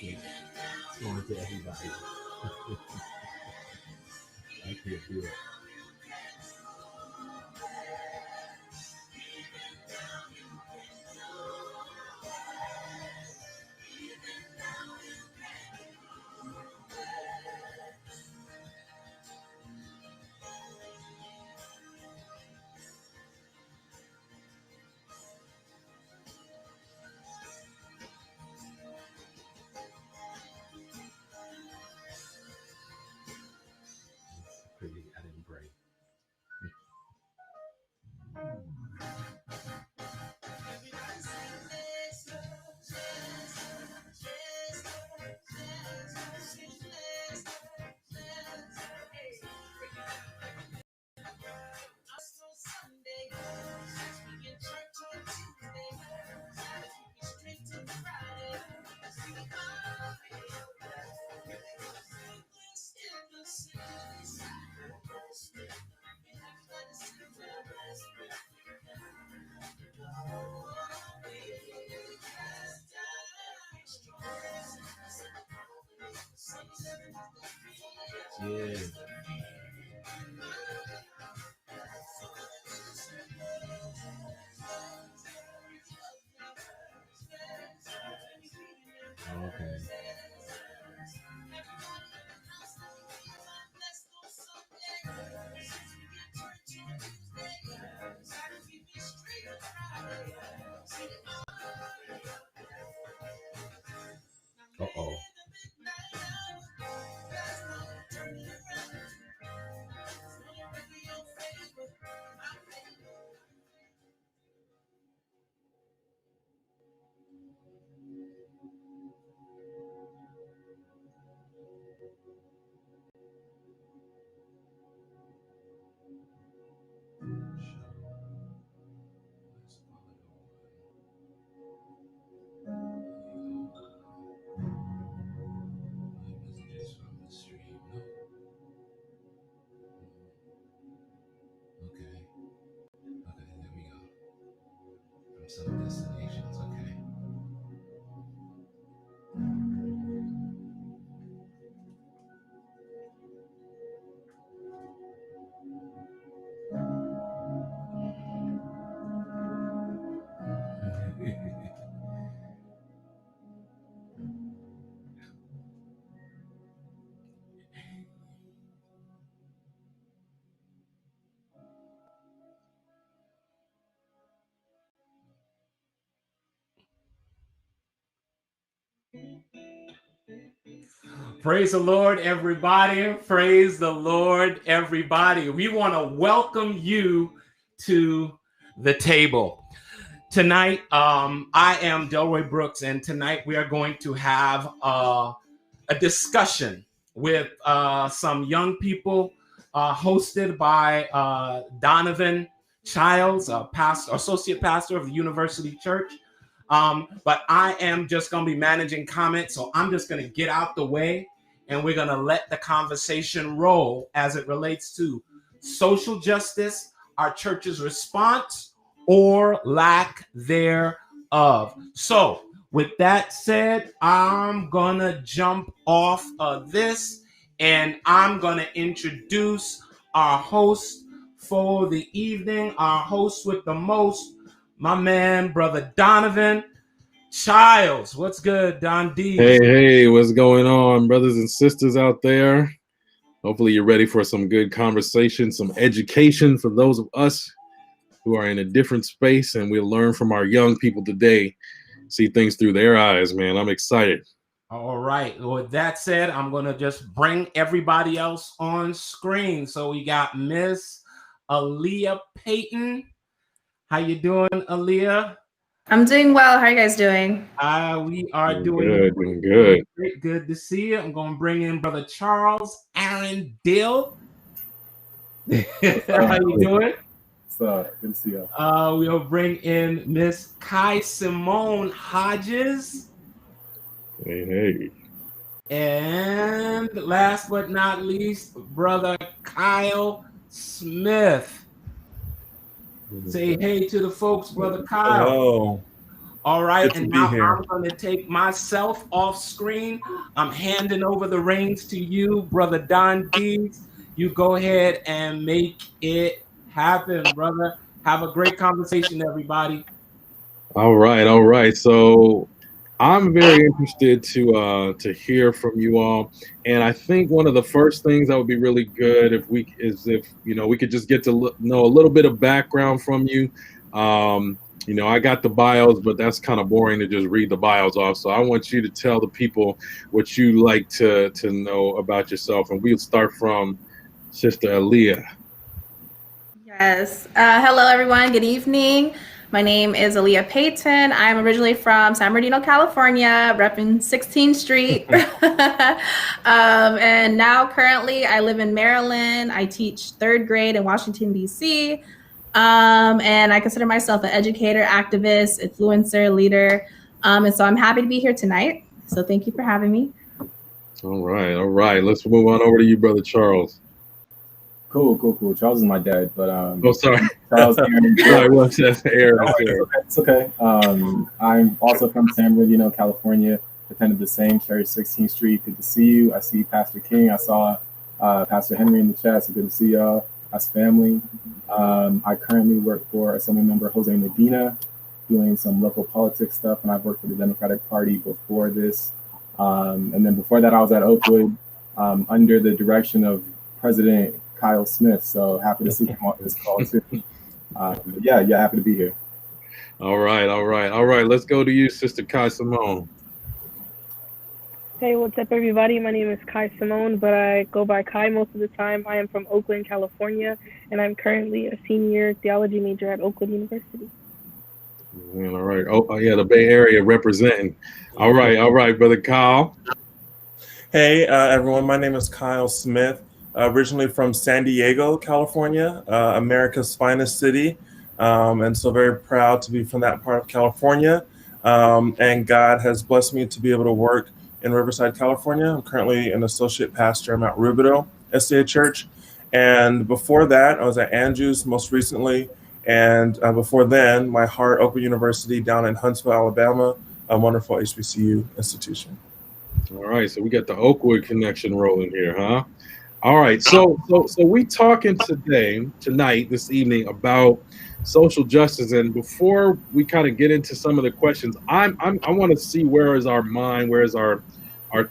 It's going to everybody. I can't do it. Pretty, I didn't break. Yeah. Okay. Uh-oh. Messages from the stream. Okay. Okay, there we go. From some destinations, okay. Praise the Lord, everybody. Praise the Lord, everybody. We want to welcome you to the table. Tonight, I am Delroy Brooks, and tonight we are going to have a discussion with some young people hosted by Donovan Childs, associate pastor of the University Church. But I am just going to be managing comments, so I'm just going to get out the way, and we're going to let the conversation roll as it relates to social justice, our church's response, or lack thereof. So, with that said, I'm going to jump off of this, and I'm going to introduce our host for the evening, our host with the most, my man, Brother Donovan Childs. What's good, Don D? Hey, what's going on, brothers and sisters out there? Hopefully you're ready for some good conversation, some education for those of us who are in a different space, and we'll learn from our young people today, see things through their eyes, man. I'm excited. All right. With that said, I'm going to just bring everybody else on screen. So we got Miss Aaliyah Payton. How you doing, Aaliyah? I'm doing well. How are you guys doing? We are doing good. Great. Good to see you. I'm going to bring in Brother Charles Aaron Dill. How you doing? Good to see you. We'll bring in Miss Kai Simone Hodges. Hey. And last but not least, Brother Kyle Smith. Say hey to the folks, Brother Kyle. Hello. All right, Good to and be now here. I'm going to take myself off screen. I'm handing over the reins to you, Brother Don Dees. You go ahead and make it happen, brother. Have a great conversation, everybody. All right, all right. So I'm very interested to hear from you all, and I think one of the first things that would be really good if we could just get to know a little bit of background from you. I got the bios, but that's kind of boring to just read the bios off. So I want you to tell the people what you like to know about yourself, and we'll start from Sister Aaliyah. Yes. Hello, everyone. Good evening. My name is Aaliyah Payton. I'm originally from San Bernardino, California, repping 16th Street. And now currently I live in Maryland. I teach third grade in Washington, D.C. And I consider myself an educator, activist, influencer, leader. And so I'm happy to be here tonight. So thank you for having me. All right, all right. Let's move on over to you, Brother Charles. Cool. Charles is my dad, but Oh, sorry. Charles Aaron. Sorry, what's that? Aaron. It's okay. I'm also from San Bernardino, California. Attended the same church, 16th Street. Good to see you. I see Pastor King. I saw Pastor Henry in the chat. So good to see y'all as family. I currently work for Assembly Member Jose Medina, doing some local politics stuff, and I've worked for the Democratic Party before this. And then before that, I was at Oakwood under the direction of President Kyle Smith. So happy to see him on this call too. Yeah, happy to be here. All right. Let's go to you, Sister Kai Simone. Hey, what's up, everybody? My name is Kai Simone, but I go by Kai most of the time. I am from Oakland, California, and I'm currently a senior theology major at Oakland University. All right. Oh, yeah, the Bay Area representing. All right, Brother Kyle. Hey, everyone. My name is Kyle Smith, originally from San Diego, California, America's finest city. And so very proud to be from that part of California. And God has blessed me to be able to work in Riverside, California. I'm currently an associate pastor at Mount Rubidoux SDA Church. And before that, I was at Andrews most recently. And before then, my heart, Oakland University down in Huntsville, Alabama, a wonderful HBCU institution. All right, so we got the Oakwood connection rolling here, huh? All right, so we talking tonight, this evening, about social justice. And before we kind of get into some of the questions, I want to see where is our mind, where is our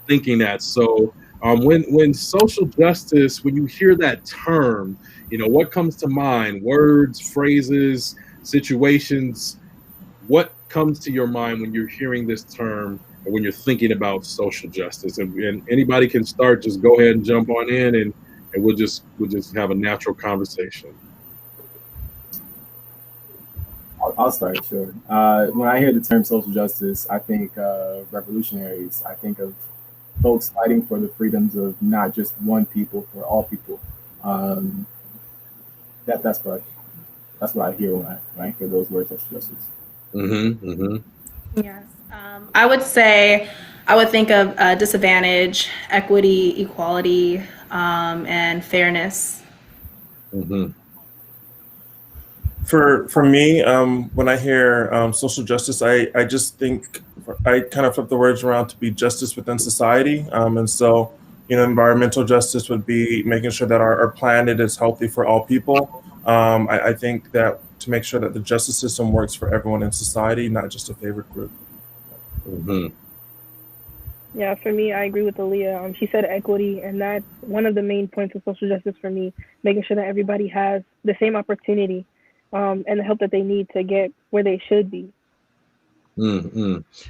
thinking at. So when social justice, when you hear that term, what comes to mind? Words, phrases, situations. What comes to your mind when you're hearing this term or when you're thinking about social justice? And anybody can start. Just go ahead and jump on in, and we'll just have a natural conversation. I'll start, sure. When I hear the term social justice, I think revolutionaries. I think of folks fighting for the freedoms of not just one people, for all people. That's what I hear when I hear those words, social justice. Yes. I would say I would think of disadvantage, equity, equality, and fairness. For me, when I hear social justice, I just think I kind of flip the words around to be justice within society. And so, environmental justice would be making sure that our planet is healthy for all people. I think that to make sure that the justice system works for everyone in society, not just a favorite group. Yeah, for me, I agree with Aaliyah. She said equity, and that's one of the main points of social justice for me, making sure that everybody has the same opportunity and the help that they need to get where they should be.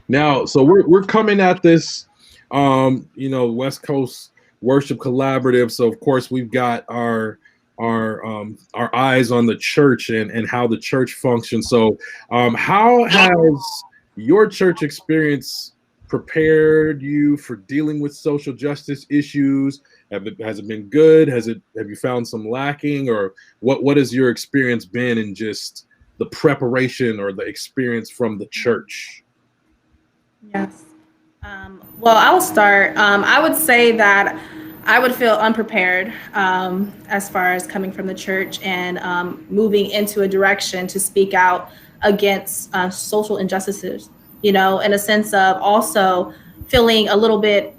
Now, so we're coming at this, West Coast Worship Collaborative. So of course we've got our eyes on the church and how the church functions. So how has your church experience prepared you for dealing with social justice issues? Has it been good? Have you found some lacking, or what has your experience been in just the preparation or the experience from the church? Yes. Well, I'll start. I would say that I would feel unprepared as far as coming from the church and moving into a direction to speak out against social injustices, in a sense of also feeling a little bit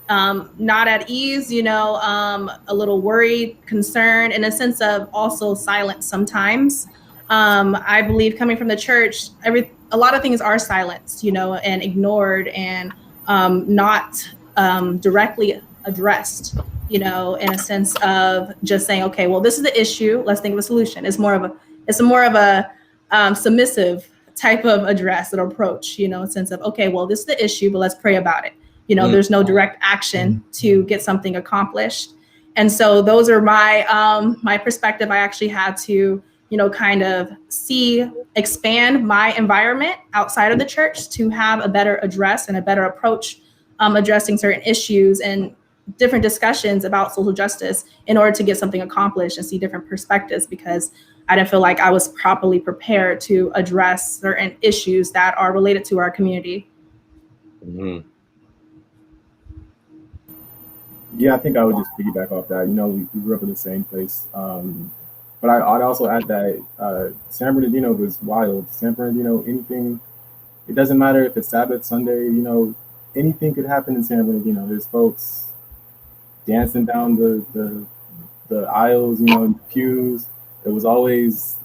not at ease, a little worried, concerned, in a sense of also silence sometimes. I believe coming from the church, a lot of things are silenced, and ignored and not directly addressed, in a sense of just saying, okay, well, this is the issue. Let's think of a solution. It's more of a submissive type of address and approach, in a sense of, okay, well, this is the issue, but let's pray about it. There's no direct action to get something accomplished. And so those are my perspective. I actually had to, kind of expand my environment outside of the church to have a better address and a better approach addressing certain issues and different discussions about social justice in order to get something accomplished and see different perspectives, because I didn't feel like I was properly prepared to address certain issues that are related to our community. Mm-hmm. Yeah, I think I would just piggyback off that. We grew up in the same place. But I'd also add that San Bernardino was wild. San Bernardino, anything, it doesn't matter if it's Sabbath, Sunday, anything could happen in San Bernardino. There's folks dancing down the aisles, in the pews. It was always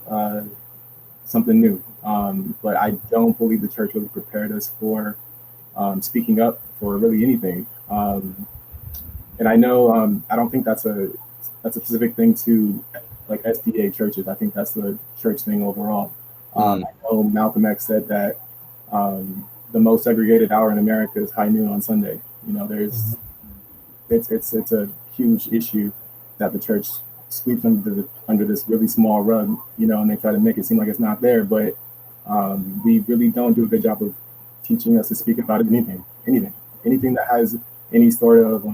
something new. But I don't believe the church really prepared us for speaking up for really anything. And I know I don't think that's a specific thing to like SDA churches. I think that's the church thing overall. I know Malcolm X said that the most segregated hour in America is high noon on Sunday. It's a huge issue that the church sweeps under this really small rug, and they try to make it seem like it's not there. But we really don't do a good job of teaching us to speak about anything that has any sort of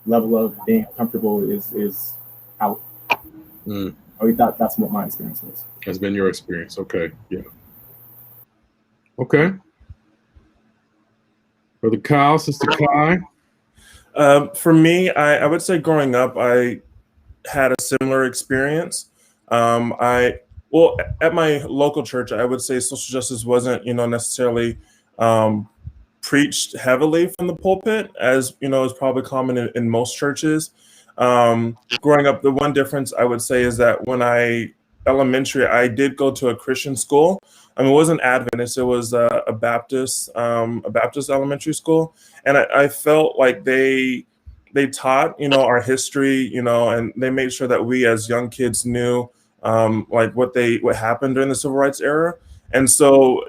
level of being comfortable is out. At least that's what my experience was. Has been your experience. Okay. Yeah. Okay. Brother Kyle, Sister Kai. For me, I would say growing up, I had a similar experience. At my local church, I would say social justice wasn't, necessarily preached heavily from the pulpit, as is probably common in most churches. Growing up, the one difference I would say is that when elementary, I did go to a Christian school. I mean, it wasn't Adventist; it was a Baptist elementary school, and I felt like they taught our history, and they made sure that we as young kids knew like what happened during the civil rights era. And so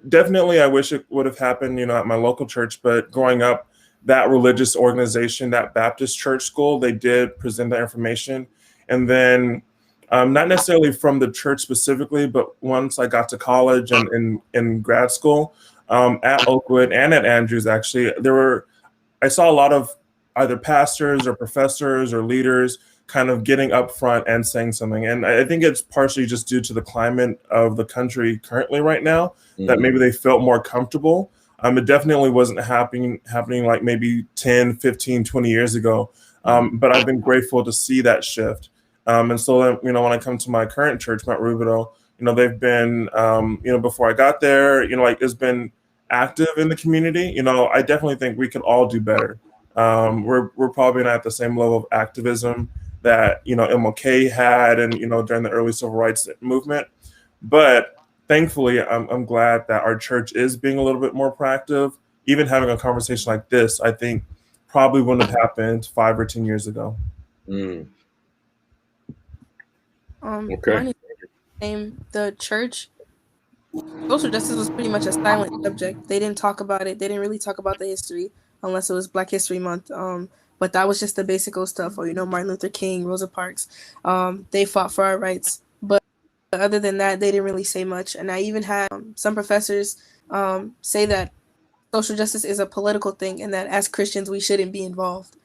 definitely I wish it would have happened at my local church, but growing up, that religious organization, that Baptist church school, they did present that information. And then not necessarily from the church specifically, but once I got to college and in grad school at Oakwood and at Andrews, actually, I saw a lot of either pastors or professors or leaders kind of getting up front and saying something. And I think it's partially just due to the climate of the country currently right now, that maybe they felt more comfortable. It definitely wasn't happening like maybe 10, 15, 20 years ago. But I've been grateful to see that shift. And so, when I come to my current church, Mount Rubidoux, they've been, before I got there, it's been active in the community. I definitely think we can all do better. We're probably not at the same level of activism that MLK had and during the early civil rights movement, but thankfully I'm glad that our church is being a little bit more proactive. Even having a conversation like this, I think probably wouldn't have happened 5 or 10 years ago. Okay. The church, social justice was pretty much a silent subject. They didn't talk about it. They didn't really talk about the history unless it was Black History Month. But that was just the basic stuff. Or Martin Luther King, Rosa Parks. They fought for our rights. But other than that, they didn't really say much. And I even had some professors say that social justice is a political thing, and that as Christians we shouldn't be involved.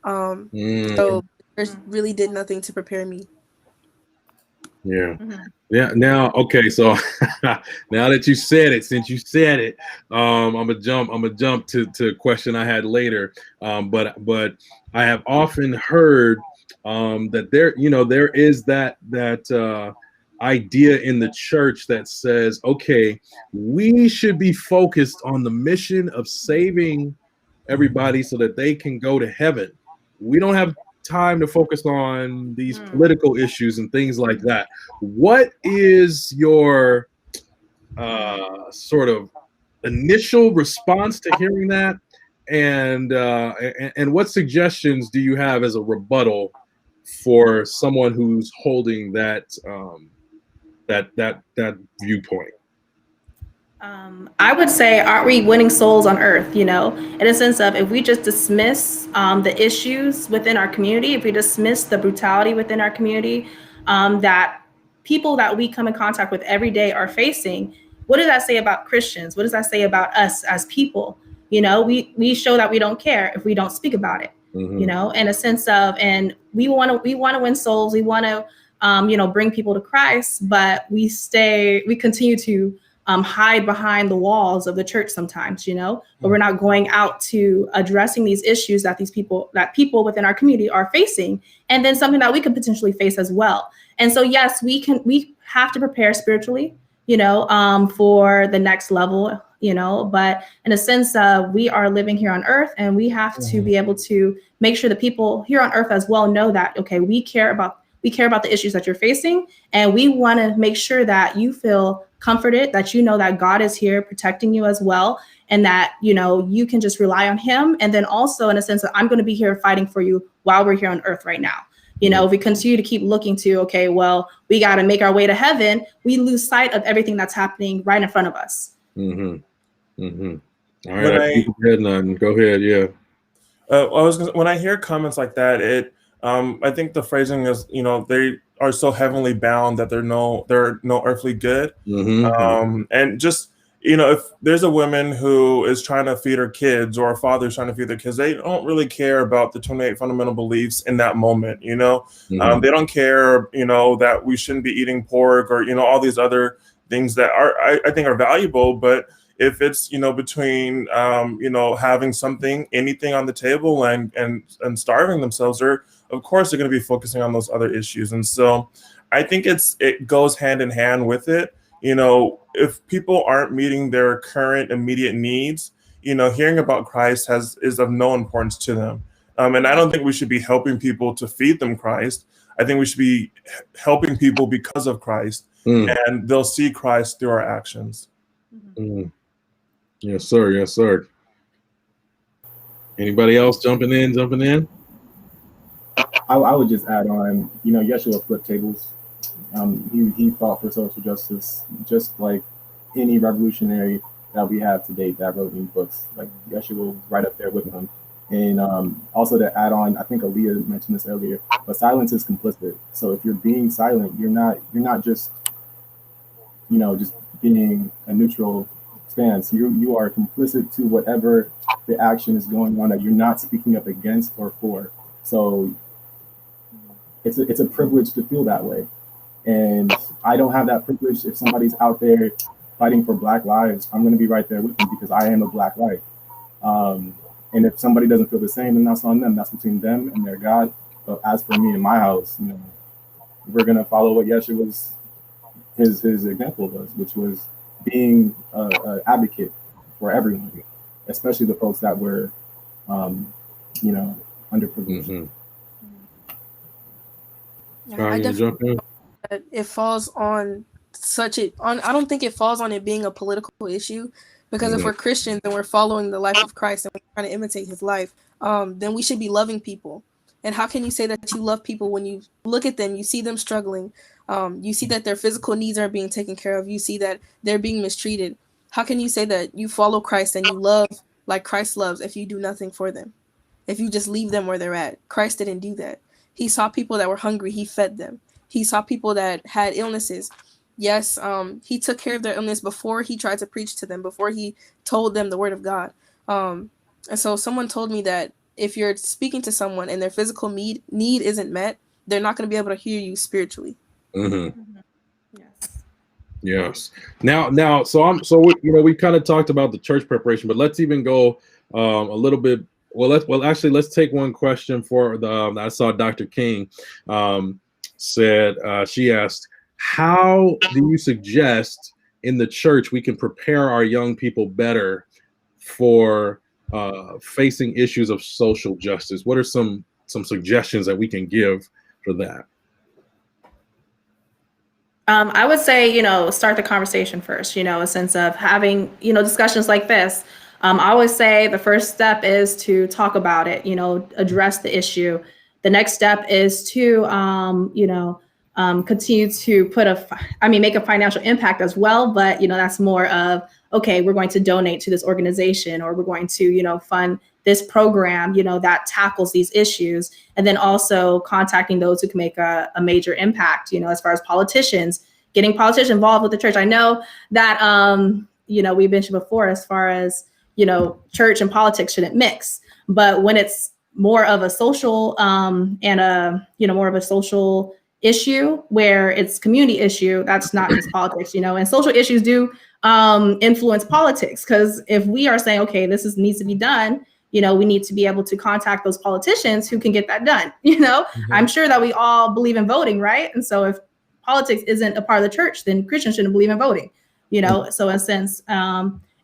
So the church really did nothing to prepare me. Yeah. Yeah. Now, okay. So now that you said it, since you said it, I'm gonna jump to a question I had later. But I have often heard that there is that idea in the church that says, okay, we should be focused on the mission of saving everybody so that they can go to heaven. We don't have time to focus on these political issues and things like that. What is your sort of initial response to hearing that, and what suggestions do you have as a rebuttal for someone who's holding that that viewpoint? I would say, aren't we winning souls on earth? You know, in a sense of, if we just dismiss the issues within our community, if we dismiss the brutality within our community, that people that we come in contact with every day are facing, what does that say about Christians? What does that say about us as people? You know, we show that we don't care if we don't speak about it. You know, in a sense of, and we want to win souls. We want to, you know, bring people to Christ, but we continue to hide behind the walls of the church sometimes, you know, but we're not going out to addressing these issues that people within our community are facing, and then something that we could potentially face as well. And so, yes, we have to prepare spiritually, you know, for the next level, you know, but in a sense, we are living here on earth, and we have to be able to make sure the people here on earth as well know that, okay, we care about the issues that you're facing, and we want to make sure that you feel comforted, that you know that God is here protecting you as well, and that, you know, you can just rely on him. And then also, in a sense, that I'm going to be here fighting for you while we're here on earth right now. You know, if we continue to keep looking to, okay, well, we got to make our way to heaven, we lose sight of everything that's happening right in front of us. All right, go ahead. Yeah. When I hear comments like that, I think the phrasing is, you know, they are so heavenly bound that they're no earthly good. And just, you know, if there's a woman who is trying to feed her kids, or a father is trying to feed their kids, they don't really care about the 28 fundamental beliefs in that moment. You know, they don't care, you know, that we shouldn't be eating pork, or, you know, all these other things that I think are valuable. But if it's, you know, between, you know, having anything on the table and starving themselves, of course, they're going to be focusing on those other issues. And so I think it goes hand in hand with it. You know, if people aren't meeting their current immediate needs, you know, hearing about Christ is of no importance to them. And I don't think we should be helping people to feed them Christ. I think we should be helping people because of Christ, and they'll see Christ through our actions. Yes, sir. Yes, sir. Anybody else jumping in? I would just add on, you know, Yeshua flipped tables. He fought for social justice, just like any revolutionary that we have to date that wrote any books. Like, Yeshua was right up there with them. And also to add on, I think Aaliyah mentioned this earlier, but silence is complicit. So if you're being silent, you're not just, you know, just being a neutral stance. You are complicit to whatever the action is going on that you're not speaking up against or for. So it's a privilege to feel that way. And I don't have that privilege. If somebody's out there fighting for Black lives, I'm going to be right there with them because I am a Black life. And if somebody doesn't feel the same, then that's on them. That's between them and their God. But as for me and my house, you know, we're going to follow what Yeshua's his example was, which was being an advocate for everyone, especially the folks that were, you know, underprivileged. Yeah, I definitely that it falls on I don't think it falls on it being a political issue, because if we're Christians and we're following the life of Christ and we're trying to imitate his life, then we should be loving people. And how can you say that you love people when you look at them, you see them struggling, you see that their physical needs aren't being taken care of, you see that they're being mistreated? How can you say that you follow Christ and you love like Christ loves if you do nothing for them? If you just leave them where they're at? Christ didn't do that. He saw people that were hungry, he fed them. He saw people that had illnesses. Yes, he took care of their illness before he tried to preach to them, before he told them the word of God. And so someone told me that if you're speaking to someone and their physical need isn't met, they're not going to be able to hear you spiritually. Yes. Now, so we, you know, we kind of talked about the church preparation, but let's even go a little bit. Let's take one question for the. I saw Dr. King said she asked, how do you suggest in the church we can prepare our young people better for facing issues of social justice? What are some suggestions that we can give for that? I would say, start the conversation first, a sense of having, discussions like this. I always say the first step is to talk about it, address the issue. The next step is to, continue to make a financial impact as well. But, that's more of, okay, we're going to donate to this organization, or we're going to, fund this program, that tackles these issues. And then also contacting those who can make a major impact, as far as politicians, getting politicians involved with the church. I know that, we mentioned before, as far as, church and politics shouldn't mix. But when it's more of a social more of a social issue where it's community issue, that's not just politics, and social issues do influence politics. Because if we are saying, okay, needs to be done, we need to be able to contact those politicians who can get that done. Mm-hmm. I'm sure that we all believe in voting, right? And so if politics isn't a part of the church, then Christians shouldn't believe in voting, so in a sense.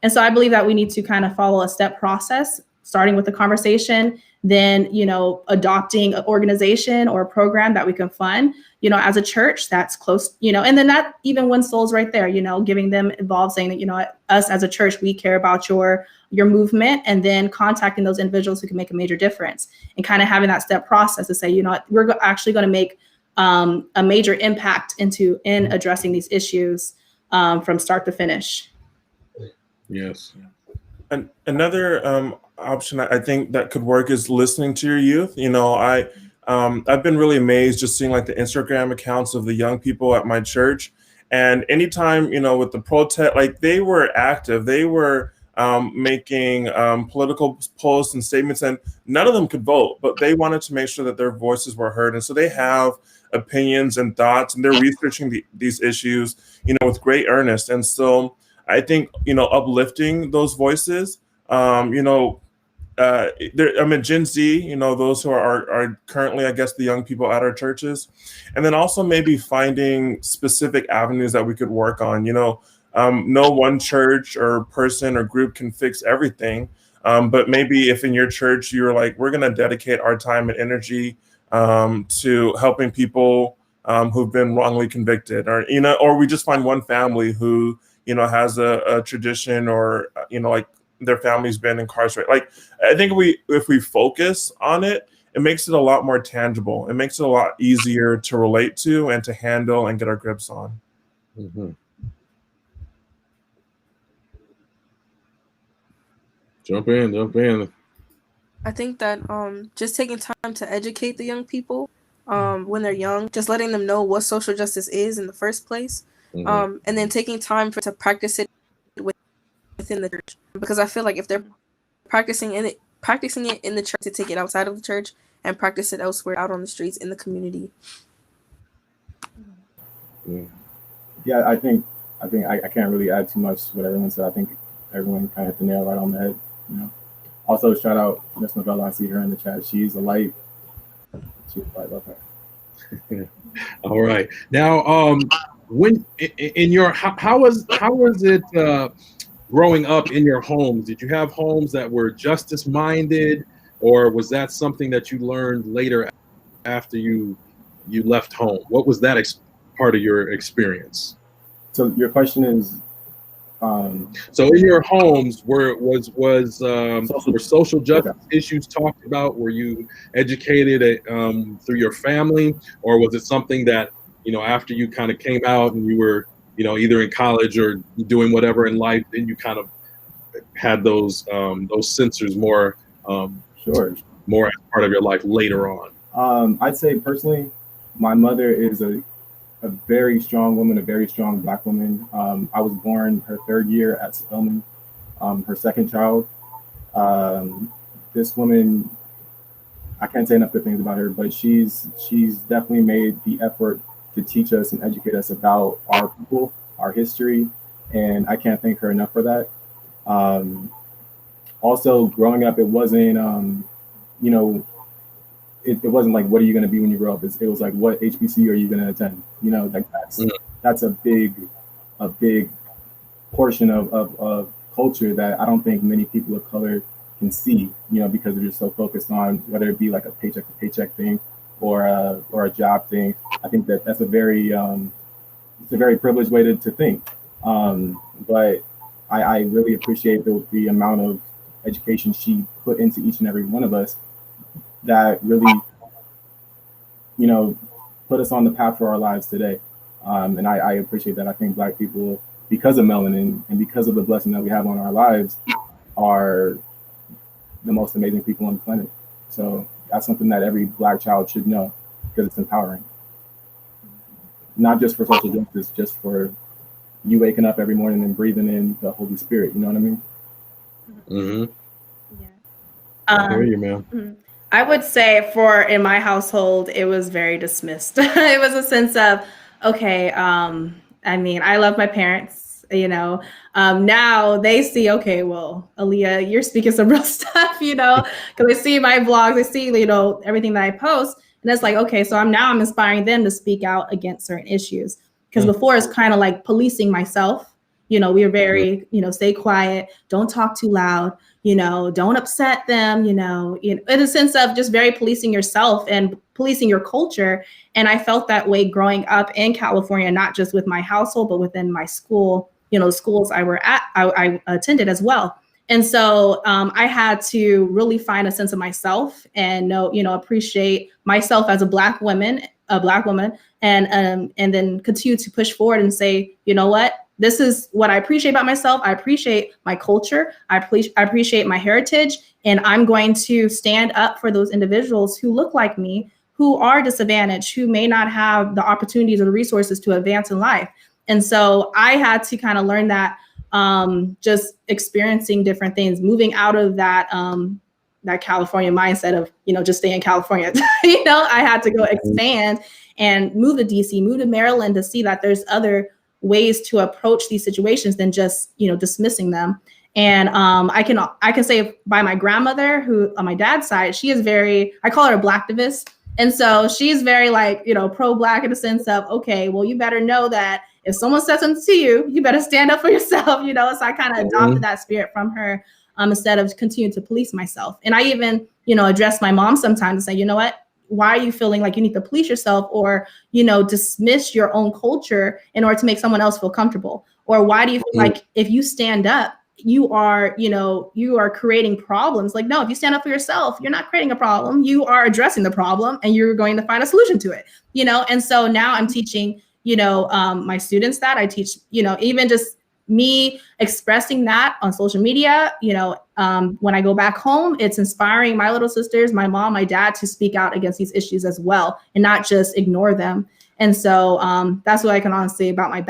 And so I believe that we need to kind of follow a step process, starting with the conversation, then, adopting an organization or a program that we can fund, as a church that's close, and then that even wins souls right there, giving them involved, saying that, us as a church, we care about your movement, and then contacting those individuals who can make a major difference, and kind of having that step process to say, we're actually going to make a major impact in addressing these issues from start to finish. Yes. And another option I think that could work is listening to your youth. I've been really amazed just seeing like the Instagram accounts of the young people at my church, and anytime with the protest, like they were active, they were making political posts and statements, and none of them could vote, but they wanted to make sure that their voices were heard, and so they have opinions and thoughts, and they're researching these issues, with great earnest. And so I think uplifting those voices, Gen Z, those who are currently, I guess, the young people at our churches, and then also maybe finding specific avenues that we could work on. No one church or person or group can fix everything, but maybe if in your church you're like, we're going to dedicate our time and energy to helping people who've been wrongly convicted, or we just find one family who has a tradition, or like their family's been incarcerated. Like, I think if we focus on it, it makes it a lot more tangible. It makes it a lot easier to relate to and to handle and get our grips on. Mm-hmm. Jump in. I think that just taking time to educate the young people when they're young, just letting them know what social justice is in the first place, Mm-hmm. and then taking time to practice it within the church. Because I feel like if they're practicing it in the church, to take it outside of the church and practice it elsewhere, out on the streets, in the community. Yeah, I think I can't really add too much to what everyone said. I think everyone kind of hit the nail right on the head. Also, shout out Miss Novella. I see her in the chat. She's a light. She's a light. Love her. All right. Now, when in your how was it growing up in your homes? Did you have homes that were justice minded, or was that something that you learned later after you left home? What was that part of your experience? So your question is, so in your homes, were social justice issues talked about? Were you educated through your family, or was it something that after you kind of came out and you were either in college or doing whatever in life, then you kind of had those sensors more more as part of your life later on? I'd say personally, my mother is a very strong woman, a very strong Black woman. I was born her third year at Spelman, her second child. This woman, I can't say enough good things about her, but she's definitely made the effort to teach us and educate us about our people, our history, and I can't thank her enough for that. Also, growing up, it wasn't, it wasn't like, what are you going to be when you grow up? It was like, what HBCU are you going to attend? You know, like that's a big portion of culture that I don't think many people of color can see, you know, because they're just so focused on whether it be like a paycheck to paycheck thing or a job thing. I think that's a very it's a very privileged way to think. But I really appreciate the amount of education she put into each and every one of us that really, you know, put us on the path for our lives today. And I appreciate that. I think Black people, because of melanin and because of the blessing that we have on our lives, are the most amazing people on the planet. So that's something that every Black child should know because it's empowering. Not just for social justice, just for you waking up every morning and breathing in the Holy Spirit. You know what I mean? Mm-hmm. Yeah. I hear you, man. I would say in my household, it was very dismissed. It was a sense of, okay, I mean, I love my parents, you know. Now they see, okay, well, Aaliyah, you're speaking some real stuff, you know, because they see my vlogs, they see, you know, everything that I post. And it's like, okay, so I'm inspiring them to speak out against certain issues. Because before it's kind of like policing myself. You know, we were very, you know, stay quiet, don't talk too loud, you know, don't upset them, you know, in a sense of just very policing yourself and policing your culture. And I felt that way growing up in California, not just with my household, but within my school, you know, the schools I attended as well. And so I had to really find a sense of myself and know, you know, appreciate myself as a Black woman, and then continue to push forward and say, you know what, this is what I appreciate about myself. I appreciate my culture. I appreciate my heritage. And I'm going to stand up for those individuals who look like me, who are disadvantaged, who may not have the opportunities or the resources to advance in life. And so I had to kind of learn that just experiencing different things, moving out of that California mindset of, you know, just stay in California. You know, I had to go expand and move to DC, move to Maryland to see that there's other ways to approach these situations than just, you know, dismissing them. And I can say by my grandmother, who on my dad's side, she is very, I call her a Blacktivist. And so she's very like, you know, pro-Black in the sense of, okay, well, you better know that if someone says something to you, you better stand up for yourself, you know. So I kind of adopted that spirit from her instead of continuing to police myself. And I even, you know, address my mom sometimes and say, you know what, why are you feeling like you need to police yourself or, you know, dismiss your own culture in order to make someone else feel comfortable? Or why do you feel like if you stand up, you are, you know, you are creating problems? Like, no, if you stand up for yourself, you're not creating a problem. You are addressing the problem and you're going to find a solution to it, you know? And so now I'm teaching, you know, my students that I teach, you know, even just me expressing that on social media, you know, when I go back home, it's inspiring my little sisters, my mom, my dad to speak out against these issues as well and not just ignore them. And so that's what I can honestly say about my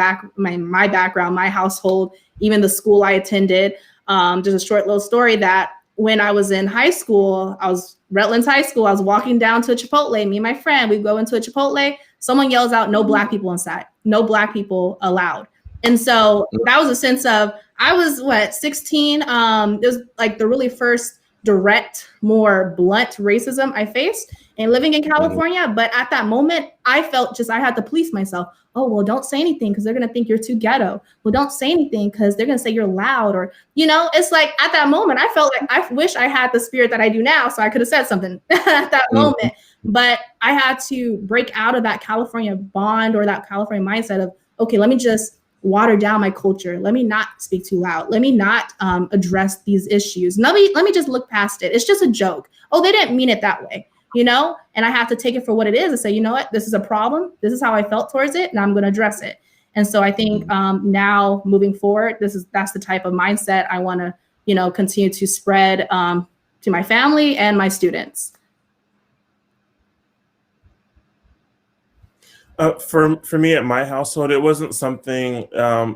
background, my household, even the school I attended. Just a short little story that when I was in high school, I was Redlands High School. I was walking down to a Chipotle. Me and my friend, we go into a Chipotle. Someone yells out, "No Black people inside. No Black people allowed." And so that was a sense of, I was 16. It was like the really first direct, more blunt racism I faced and living in California. But at that moment, I felt just, I had to police myself. Oh, well, don't say anything because they're going to think you're too ghetto. Well, don't say anything because they're going to say you're loud. Or, you know, it's like at that moment, I felt like I wish I had the spirit that I do now. So I could have said something at that moment. But I had to break out of that California bond or that California mindset of, okay, let me just water down my culture. Let me not speak too loud. Let me not address these issues. Let me just look past it. It's just a joke. Oh, they didn't mean it that way, you know? And I have to take it for what it is and say, you know what, this is a problem. This is how I felt towards it, and I'm going to address it. And so I think now moving forward, that's the type of mindset I want to, you know, continue to spread to my family and my students. For me at my household, it wasn't something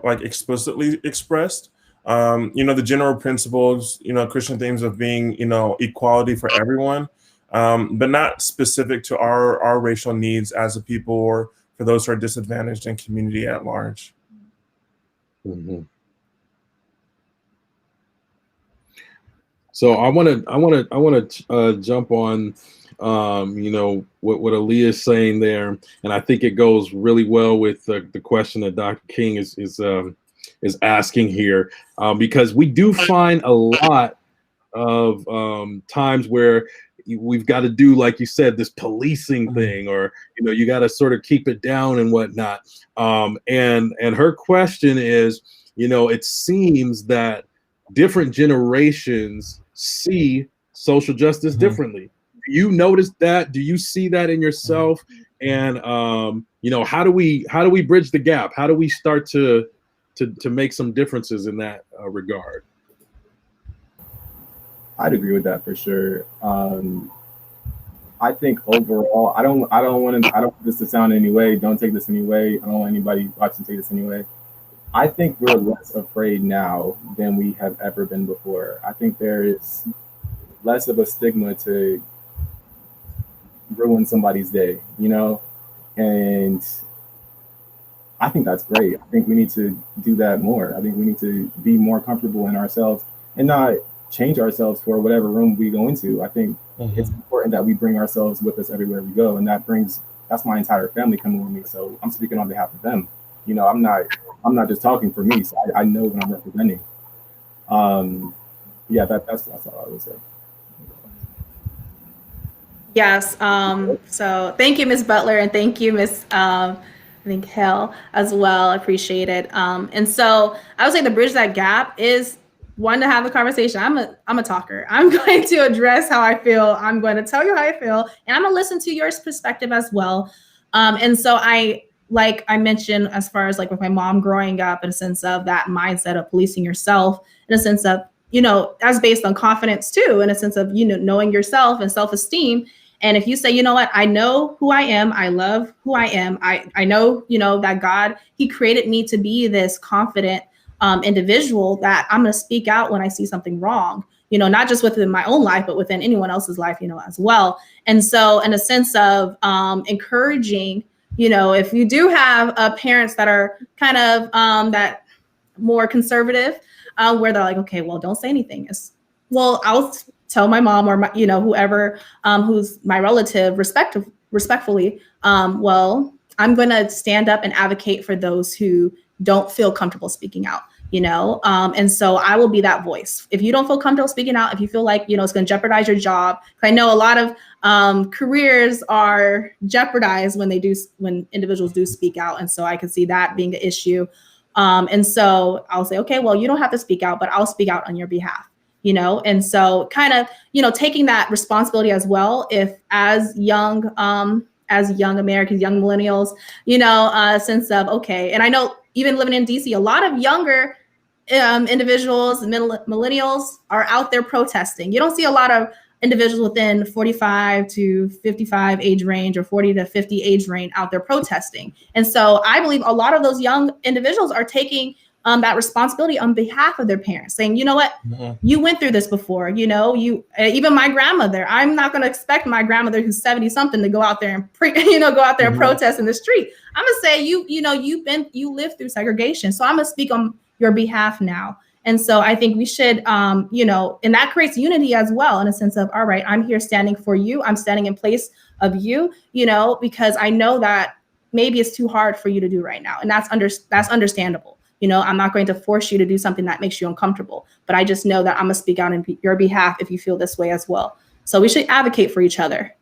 like explicitly expressed. You know, the general principles, you know, Christian themes of being, you know, equality for everyone, but not specific to our racial needs as a people or for those who are disadvantaged in community at large. So I want to jump on You know, what Aaliyah is saying there, and I think it goes really well with the question that Dr. King is asking here, because we do find a lot of times where we've got to do, like you said, this policing thing, or you know, you got to sort of keep it down and whatnot. And her question is, you know, it seems that different generations see social justice differently. Do you notice that? Do you see that in yourself? And you know, how do we bridge the gap? How do we start to make some differences in that regard? I'd agree with that for sure. I think overall, I don't want this to sound any way. Don't take this any way. I don't want anybody watching to take this any way. I think we're less afraid now than we have ever been before. I think there is less of a stigma to ruin somebody's day, you know? And I think that's great. I think we need to do that more. I think we need to be more comfortable in ourselves and not change ourselves for whatever room we go into. I think it's important that we bring ourselves with us everywhere we go. And that's my entire family coming with me. So I'm speaking on behalf of them. You know, I'm not just talking for me. So I know what I'm representing. Yeah, that's all I would say. Yes. So thank you, Ms. Butler, and thank you, Ms. I think Hill as well. I appreciate it. And so I would say the bridge that gap is one, to have a conversation. I'm a talker. I'm going to address how I feel. I'm going to tell you how I feel, and I'm gonna listen to your perspective as well. And so like I mentioned, as far as like with my mom growing up, in a sense of that mindset of policing yourself, in a sense of, you know, that's based on confidence too, in a sense of, you know, knowing yourself and self-esteem. And if you say, you know what, I know who I am, I love who I am, I know, you know, that God, he created me to be this confident individual, that I'm going to speak out when I see something wrong, you know, not just within my own life, but within anyone else's life, you know, as well. And so in a sense of encouraging, you know, if you do have parents that are kind of that more conservative, where they're like, okay, well, don't say anything. Well, I'll tell my mom or my, you know, whoever who's my relative respectfully, well, I'm going to stand up and advocate for those who don't feel comfortable speaking out, you know? And so I will be that voice. If you don't feel comfortable speaking out, if you feel like, you know, it's going to jeopardize your job, I know a lot of careers are jeopardized when individuals do speak out. And so I can see that being the issue. And so I'll say, okay, well, you don't have to speak out, but I'll speak out on your behalf, you know? And so kind of, you know, taking that responsibility as well, if as young Americans, young millennials, you know, a sense of, okay, and I know even living in DC, a lot of younger individuals, millennials are out there protesting. You don't see a lot of individuals within 45 to 55 age range or 40 to 50 age range out there protesting. And so I believe a lot of those young individuals are taking that responsibility on behalf of their parents, saying, you know what, you went through this before, you know, even my grandmother, I'm not going to expect my grandmother who's 70 something to go out there and and protest in the street. I'm gonna say, you lived through segregation. So I'm gonna speak on your behalf now. And so I think we should, you know, and that creates unity as well, in a sense of, all right, I'm here standing for you. I'm standing in place of you, you know, because I know that maybe it's too hard for you to do right now. And that's understandable. You know, I'm not going to force you to do something that makes you uncomfortable, but I just know that I'm gonna speak out on your behalf if you feel this way as well. So we should advocate for each other.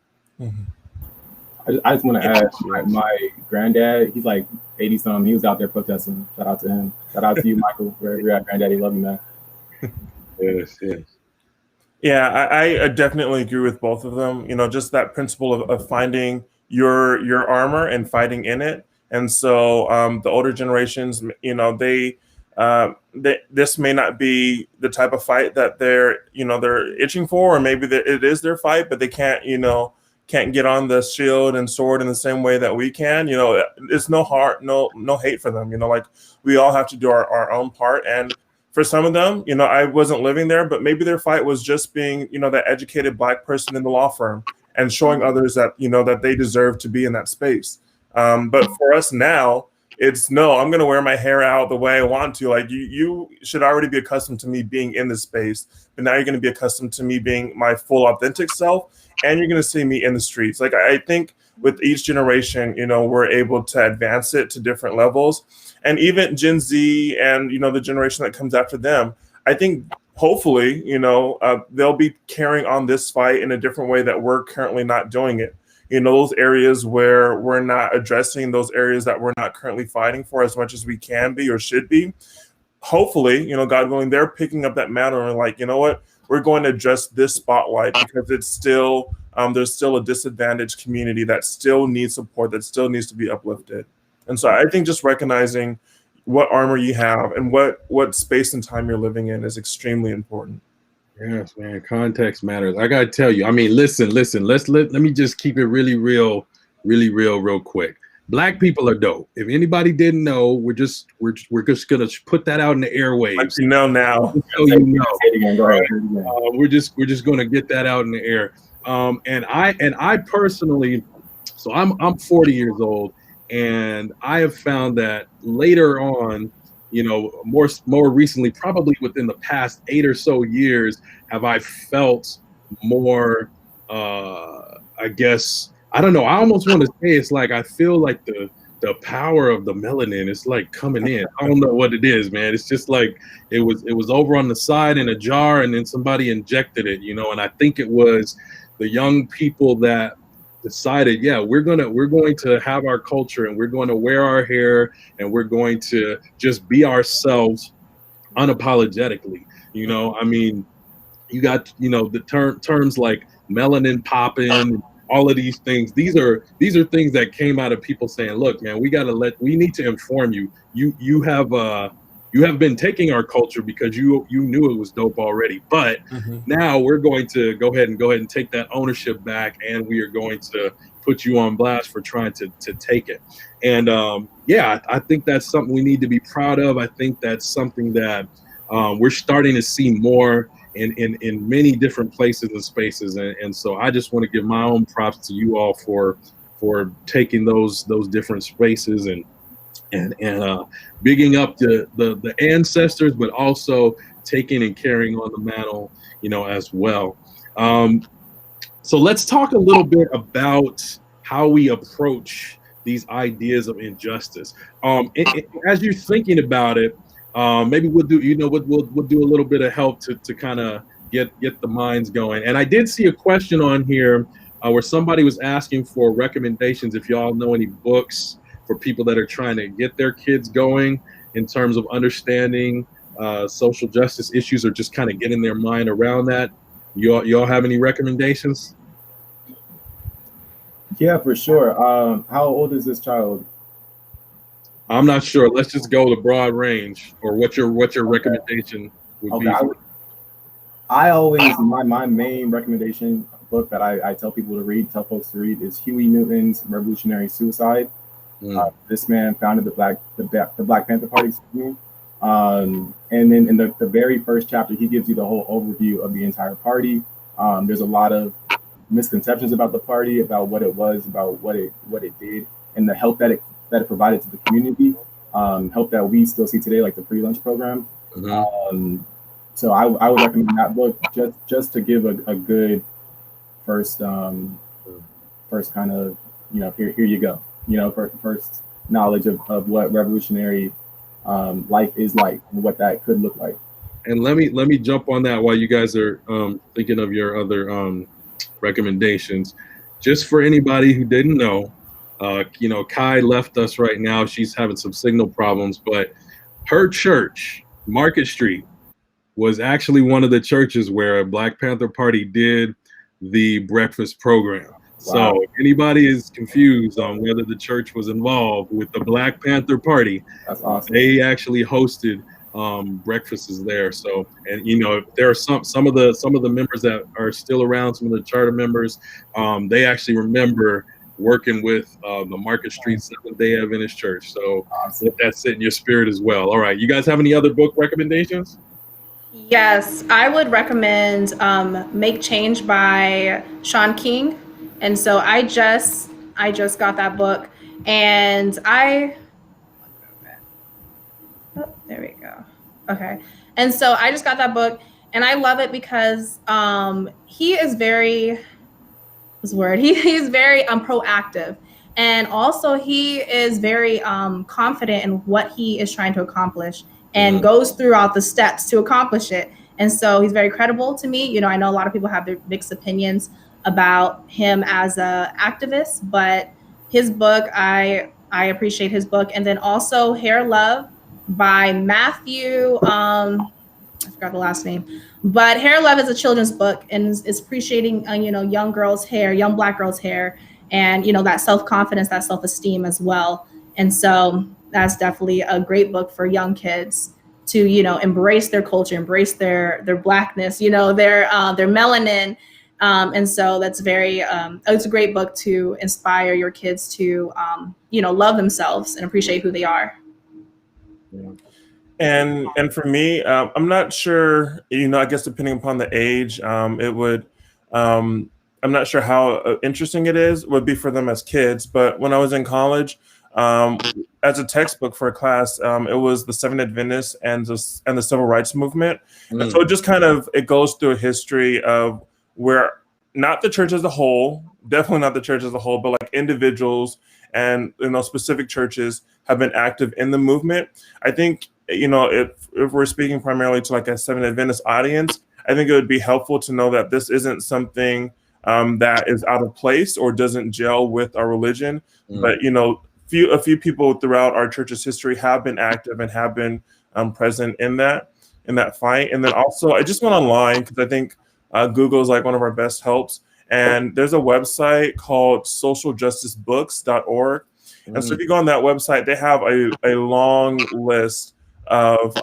I just want to add, my granddad, he's like 80 something. He was out there protesting. Shout out to him. Shout out to you, Michael, wherever you're at, granddaddy. Love you, man. Yes. Yeah, I definitely agree with both of them. You know, just that principle of finding your armor and fighting in it. And so the older generations, you know, this may not be the type of fight that they're itching for, or maybe it is their fight, but they can't get on the shield and sword in the same way that we can. You know, it's no hate for them. You know, like, we all have to do our own part. And for some of them, you know, I wasn't living there, but maybe their fight was just being, you know, that educated Black person in the law firm and showing others that, you know, that they deserve to be in that space. But for us now, It's no, I'm gonna wear my hair out the way I want to. Like you should already be accustomed to me being in this space, but now you're gonna be accustomed to me being my full authentic self, and you're gonna see me in the streets. Like I think with each generation, we're able to advance it to different levels, and even Gen Z and the generation that comes after them. I think hopefully, they'll be carrying on this fight in a different way that we're currently not doing it. Those areas where we're not addressing, those areas that we're not currently fighting for as much as we can be or should be. Hopefully, God willing, they're picking up that mantle and like, you know what, we're going to address this spotlight because it's still there's still a disadvantaged community that still needs support, that still needs to be uplifted. And so I think just recognizing what armor you have and what space and time you're living in is extremely important. Yes, man. Context matters. I gotta tell you. I mean, listen. Let me just keep it really real, real quick. Black people are dope. If anybody didn't know, we're just gonna put that out in the airwaves. Let you know now. So you know. Say it again. Go ahead. We're just gonna get that out in the air. And I personally, so I'm 40 years old, and I have found that later on, more recently, probably within the past 8 or so years, have I felt more, I guess, I don't know. I almost want to say it's like I feel like the power of the melanin is like coming in. I don't know what it is, man. It's just like it was over on the side in a jar, and then somebody injected it, and I think it was the young people that decided, yeah, we're going to have our culture, and we're going to wear our hair, and we're going to just be ourselves unapologetically. I mean, you got the terms like melanin popping, all of these things. These are things that came out of people saying, look, man, we need to inform you. You have been taking our culture because you knew it was dope already, but now we're going to go ahead and take that ownership back, and we are going to put you on blast for trying to take it. And I think that's something we need to be proud of. I think that's something that we're starting to see more in many different places and spaces. And so I just want to give my own props to you all for taking those different spaces and bigging up the ancestors, but also taking and carrying on the mantle, as well. So let's talk a little bit about how we approach these ideas of injustice. As you're thinking about it, maybe we'll do a little bit of help to kind of get the minds going. And I did see a question on here where somebody was asking for recommendations if y'all know any books for people that are trying to get their kids going in terms of understanding social justice issues, or just kind of getting their mind around that. Y'all have any recommendations? Yeah, for sure. How old is this child? I'm not sure. Let's just go the broad range, or what your recommendation would be. I always, my main recommendation book that I tell people to read, tell folks to read, is Huey Newton's Revolutionary Suicide. This man founded the Black Panther Party. And then in the very first chapter, he gives you the whole overview of the entire party. There's a lot of misconceptions about the party, about what it was, about what it did, and the help that it provided to the community, help that we still see today, like the free lunch program. So I would recommend that book just to give a good first kind of, here you go, first knowledge of what revolutionary life is like and what that could look like. And let me jump on that while you guys are thinking of your other recommendations. Just for anybody who didn't know, Kai left us right now. She's having some signal problems, but her church, Market Street, was actually one of the churches where Black Panther Party did the breakfast program. Wow. So if anybody is confused on whether the church was involved with the Black Panther Party, that's awesome. They actually hosted breakfasts there. So, and there are some of the members that are still around, some of the charter members, they actually remember working with the Market Street Seventh-day Adventist Church. So awesome. Let that sit in your spirit as well. All right, you guys have any other book recommendations? Yes, I would recommend Make Change by Sean King. And so I just got that book, and There we go. Okay. And so I just got that book and I love it because he is very, his word, he's very proactive. And also he is very confident in what he is trying to accomplish and goes throughout the steps to accomplish it. And so he's very credible to me. You know, I know a lot of people have their mixed opinions about him as a activist, but his book, I appreciate his book. And then also Hair Love by Matthew, I forgot the last name, but Hair Love is a children's book and is appreciating, you know, young girls' hair, young Black girls' hair, and, you know, that self-confidence, that self-esteem as well. And so that's definitely a great book for young kids to, you know, embrace their culture, embrace their Blackness, you know, their melanin. And so that's very, it's a great book to inspire your kids to, you know, love themselves and appreciate who they are. Yeah. And for me, I'm not sure, you know, I guess depending upon the age, it would, I'm not sure how interesting it would be for them as kids. But when I was in college, as a textbook for a class, it was the Seventh Adventists and the Civil Rights Movement. And so it just kind of, it goes through a history of where not the church as a whole, definitely not the church as a whole, but like individuals and, you know, specific churches have been active in the movement. I think, you know, if we're speaking primarily to like a Seventh Adventist audience, I think it would be helpful to know that this isn't something that is out of place or doesn't gel with our religion. But, you know, a few people throughout our church's history have been active and have been present in that fight. And then also, I just went online because I think Google is like one of our best helps. And there's a website called socialjusticebooks.org. And so if you go on that website, they have a long list of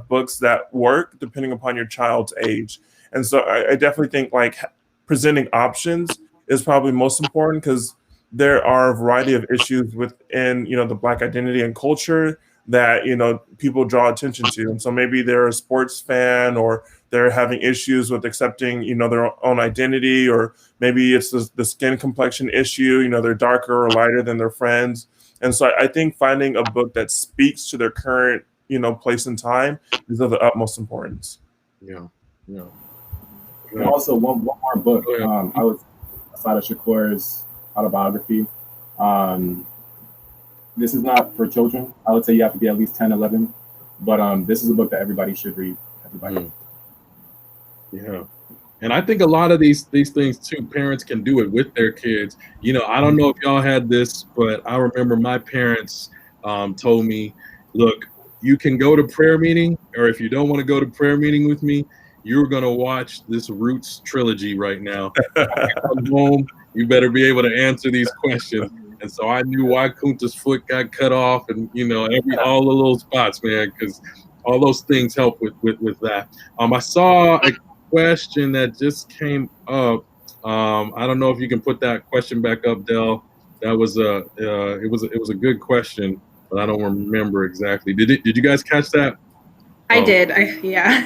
books that work depending upon your child's age. And so I definitely think like presenting options is probably most important because there are a variety of issues within, you know, the Black identity and culture that, you know, people draw attention to. And so maybe they're a sports fan or they're having issues with accepting, you know, their own identity, or maybe it's the skin complexion issue, you know, they're darker or lighter than their friends. And so I think finding a book that speaks to their current, you know, place and time is of the utmost importance. Yeah. And also one more book. I was aside of Shakur's autobiography. This is not for children. I would say you have to be at least 10, 11. But this is a book that everybody should read. Everybody. Yeah. And I think a lot of these things too, parents can do it with their kids. You know, I don't know if y'all had this, but I remember my parents told me, look, you can go to prayer meeting, or if you don't want to go to prayer meeting with me, you're going to watch this Roots trilogy right now. Come home, you better be able to answer these questions. And so I knew why Kunta's foot got cut off, and, you know, all the little spots, man, because all those things help with that. I saw a question that just came up. I don't know if you can put that question back up, Del. That was it was a good question, but I don't remember exactly. Did you guys catch that? I did. Yeah.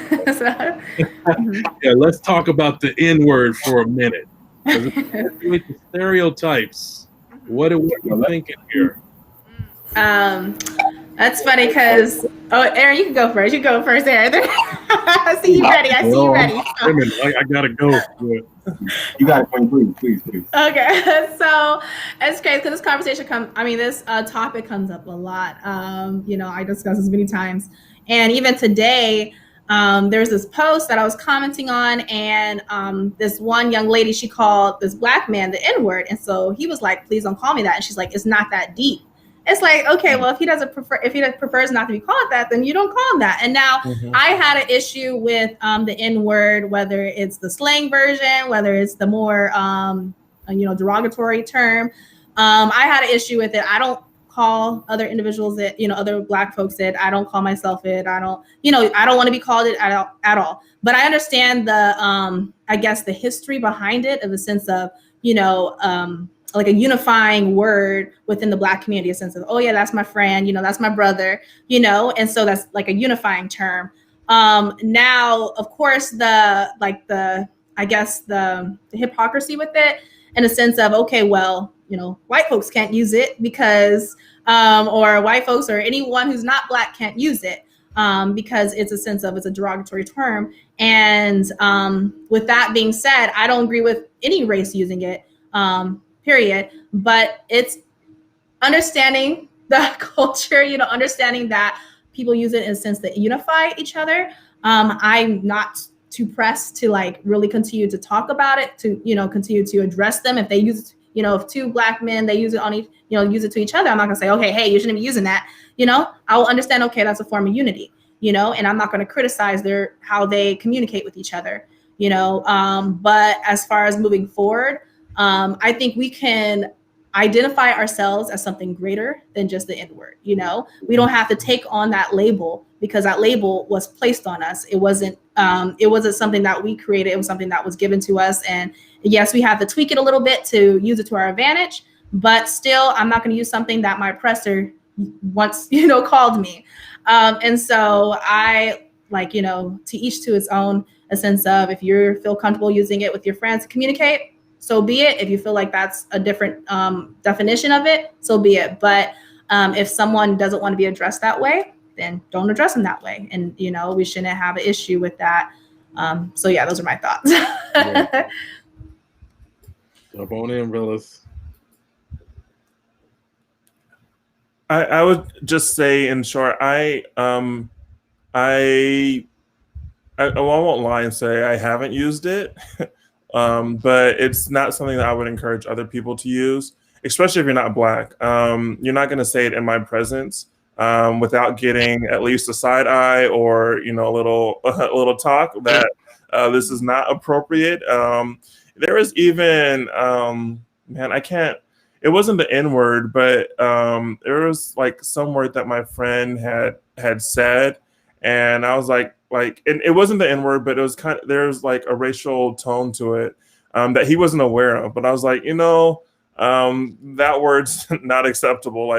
Yeah. Let's talk about the N-word for a minute. With the stereotypes, what are you thinking here? That's funny because Aaron, you can go first. You go first, Aaron. I see you ready. I see you ready. I gotta go. You got it, please. Okay, so it's crazy because this conversation this topic comes up a lot. You know, I discuss this many times, and even today, there's this post that I was commenting on, and this one young lady, she called this Black man the N-word, and so he was like, "Please don't call me that," and she's like, "It's not that deep." It's like, okay, well, if he prefers not to be called that, then you don't call him that. And now I had an issue with the N-word, whether it's the slang version, whether it's the more, derogatory term. I had an issue with it. I don't call other individuals it, other Black folks it. I don't call myself it. I don't want to be called it at all. But I understand the history behind it, of the sense of, like a unifying word within the Black community, a sense of, oh yeah, that's my friend, that's my brother, and so that's like a unifying term. Now, of course, the hypocrisy with it in a sense of, okay, well, white folks can't use it because, or white folks or anyone who's not Black can't use it because it's a derogatory term. And with that being said, I don't agree with any race using it, period. But it's understanding the culture, understanding that people use it in a sense that unify each other. I'm not too pressed to really continue to talk about it, to continue to address them. If they use if two Black men, they use it on each, use it to each other, I'm not gonna say, okay, hey, you shouldn't be using that. I will understand, okay, that's a form of unity, and I'm not going to criticize how they communicate with each other, but as far as moving forward, I think we can identify ourselves as something greater than just the N-word. We don't have to take on that label because that label was placed on us. It wasn't something that we created. It was something that was given to us. And yes, we have to tweak it a little bit to use it to our advantage, but still, I'm not going to use something that my oppressor once, called me. And so I to each to his own, a sense of, if you feel comfortable using it with your friends to communicate, so be it. If you feel like that's a different definition of it, so be it. But if someone doesn't want to be addressed that way, then don't address them that way. And, we shouldn't have an issue with that. So yeah, those are my thoughts. Yeah. Jump on in, fellas. I would just say, in short, I won't lie and say I haven't used it, but it's not something that I would encourage other people to use, especially if you're not Black. You're not going to say it in my presence without getting at least a side eye or a little talk that this is not appropriate. There was even I can't. It wasn't the N-word, but there was some word that my friend had said, and I was like, and it wasn't the N-word, but it was there's a racial tone to it that he wasn't aware of. But I was like, that word's not acceptable.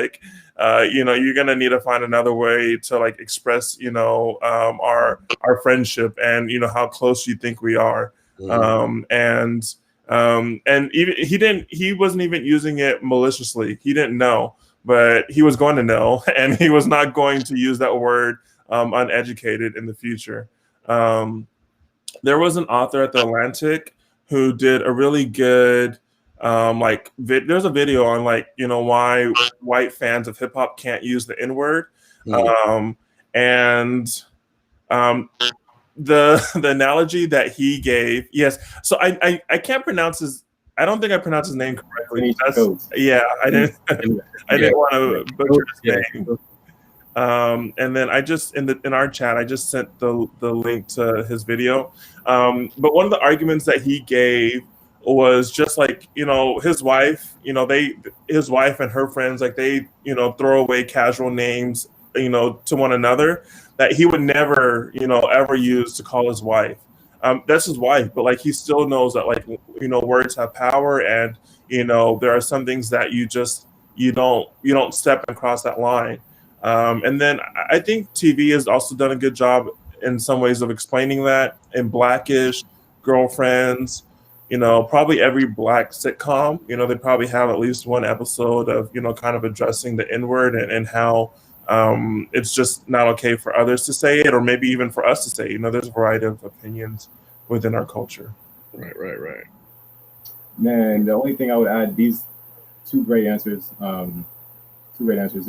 You're gonna need to find another way to express, our friendship and how close you think we are. Mm-hmm. And even he wasn't even using it maliciously. He didn't know, but he was going to know, and he was not going to use that word uneducated in the future. There was an author at the Atlantic who did a really good there's a video on why white fans of hip hop can't use the N-word. The analogy that he gave, yes. So I can't pronounce I don't think I pronounced his name correctly. I didn't want to butcher his name. And then I just in our chat I just sent the link to his video. But one of the arguments that he gave was just his wife, his wife and her friends, they throw away casual names to one another that he would never ever use to call his wife. That's his wife, but he still knows that words have power, and there are some things that you don't step across that line. And then I think TV has also done a good job in some ways of explaining that. In Blackish, Girlfriends, probably every Black sitcom, they probably have at least one episode of kind of addressing the N-word and how it's just not okay for others to say it, or maybe even for us to say it. There's a variety of opinions within our culture. Right. Man, the only thing I would add, these two great answers. The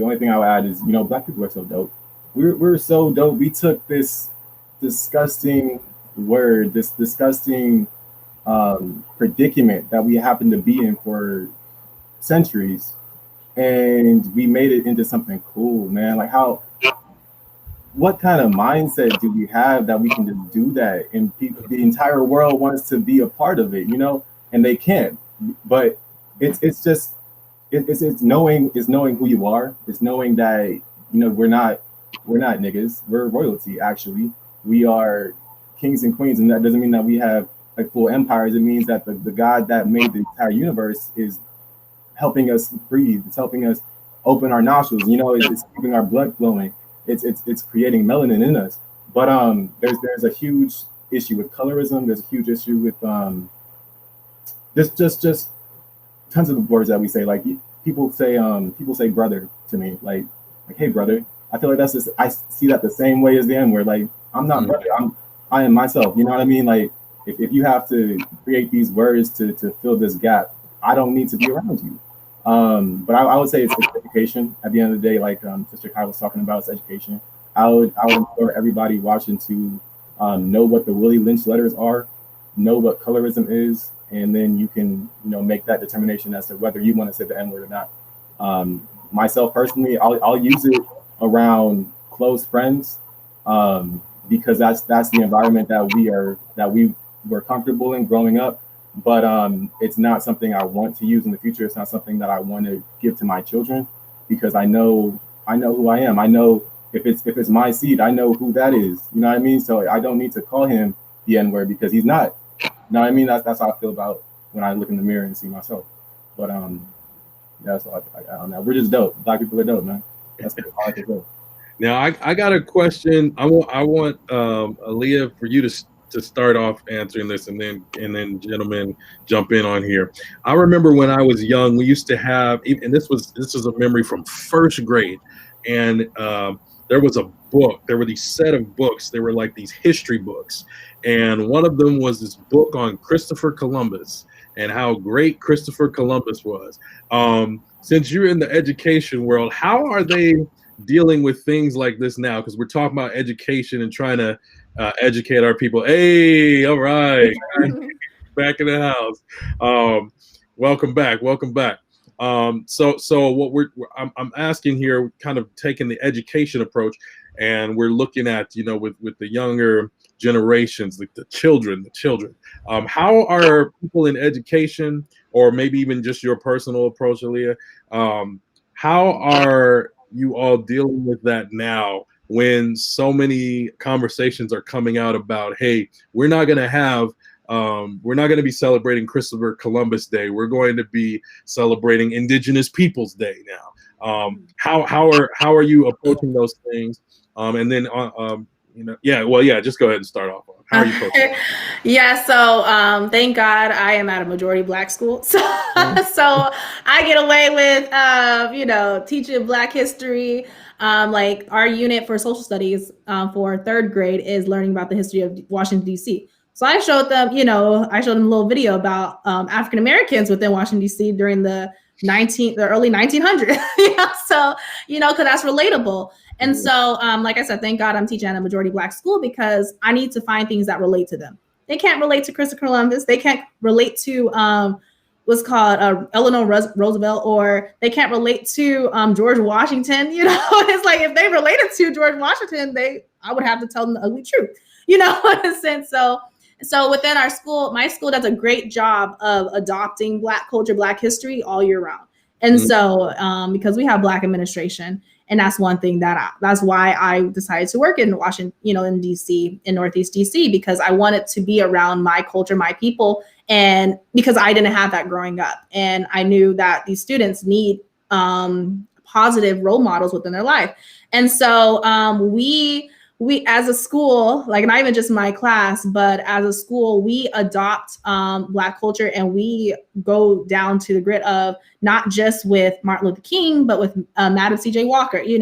only thing I would add is, Black people are so dope. We're so dope. We took this disgusting word, this disgusting predicament that we happen to be in for centuries, and we made it into something cool, man. What kind of mindset do we have that we can just do that, and the entire world wants to be a part of it, and they can't. But it's knowing who you are. It's knowing that we're not niggas. We're royalty. Actually, we are kings and queens, and that doesn't mean that we have full empires. It means that the God that made the entire universe is helping us breathe. It's helping us open our nostrils. It's keeping our blood flowing. It's creating melanin in us. But there's a huge issue with colorism. There's a huge issue with just tons of the words that we say. Like people say brother to me, like hey brother. I feel like that's just, I see that the same way as the N word. Like I'm not brother, I am myself. You know what I mean? Like if you have to create these words to fill this gap, I don't need to be around you. But I would say it's education. At the end of the day, like Sister Kai was talking about, it's education. I would implore everybody watching to know what the Willie Lynch letters are, know what colorism is, and then you can make that determination as to whether you want to say the N word or not. Myself personally, I'll use it around close friends because that's the environment that we were comfortable in growing up. But it's not something I want to use in the future. It's not something that I want to give to my children because I know who I am. I know if it's my seed, I know who that is. You know what I mean? So I don't need to call him the N word because he's not. You know what I mean? That's how I feel about when I look in the mirror and see myself. But that's all I don't know. We're just dope. Black people are dope, man. That's all I can say. Now I got a question. I want Aaliyah for you to start off answering this, and then gentlemen jump in on here. I remember when I was young, we used to have, and this is a memory from first grade, and there was a book. There were these set of books. They were like these history books, and one of them was this book on Christopher Columbus and how great Christopher Columbus was. Since you're in the education world, how are they dealing with things like this now? Because we're talking about education and trying to educate our people. Hey, all right, back in the house. Welcome back. So what I'm asking here, kind of taking the education approach, and we're looking at with the younger generations, like the children. How are people in education, or maybe even just your personal approach, Aaliyah? How are you all dealing with that now when so many conversations are coming out about, hey, we're not going to be celebrating Christopher Columbus Day. We're going to be celebrating Indigenous Peoples Day now. How are you approaching those things? And then just go ahead and start off. How are you approaching? Yeah, so thank God I am at a majority Black school, so I get away with teaching Black history. Like our unit for social studies for third grade is learning about the history of Washington D.C. So I showed them, a little video about African Americans within Washington D.C. during the early 1900s. So because that's relatable. And so, like I said, thank God I'm teaching at a majority Black school because I need to find things that relate to them. They can't relate to Christopher Columbus. They can't relate to what's called Eleanor Roosevelt, or they can't relate to George Washington. It's like if they related to George Washington, I would have to tell them the ugly truth. In a sense. So within our school, my school does a great job of adopting Black culture, Black history all year round. And so because we have Black administration, and that's one thing that's why I decided to work in Washington, in DC, in Northeast DC, because I wanted to be around my culture, my people, and because I didn't have that growing up. And I knew that these students need positive role models within their life. And so we as a school, like not even just my class, but as a school, we adopt Black culture, and we go down to the grit of not just with Martin Luther King, but with Madam C.J. Walker, just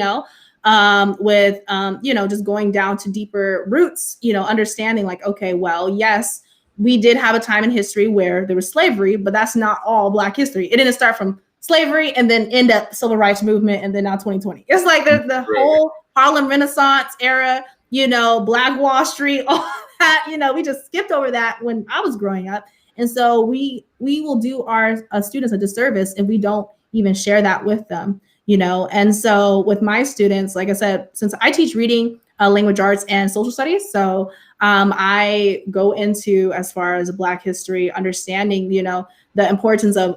going down to deeper roots, understanding like, okay, well, yes, we did have a time in history where there was slavery, but that's not all Black history. It didn't start from slavery and then end up the civil rights movement and then now 2020. It's like the whole Harlem Renaissance era, Black Wall Street, all that, we just skipped over that when I was growing up. And so we will do our students a disservice if we don't even share that with them, And so with my students, like I said, since I teach reading, language arts, and social studies, so I go into, as far as Black history, understanding, the importance of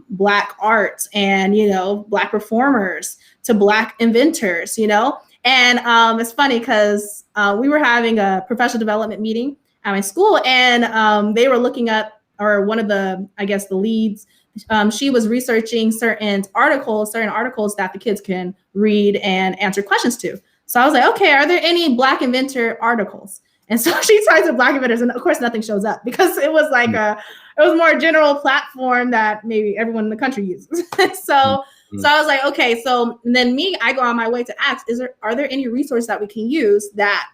Black art and, Black performers to Black inventors, And it's funny because we were having a professional development meeting at my school, and they were looking up, or one of the leads, she was researching certain articles that the kids can read and answer questions to. So I was like, okay, are there any Black inventor articles? And so she talks to Black inventors, and of course nothing shows up because it was like it was more a general platform that maybe everyone in the country uses. So I was like, okay, so then I go on my way to ask, are there any resources that we can use that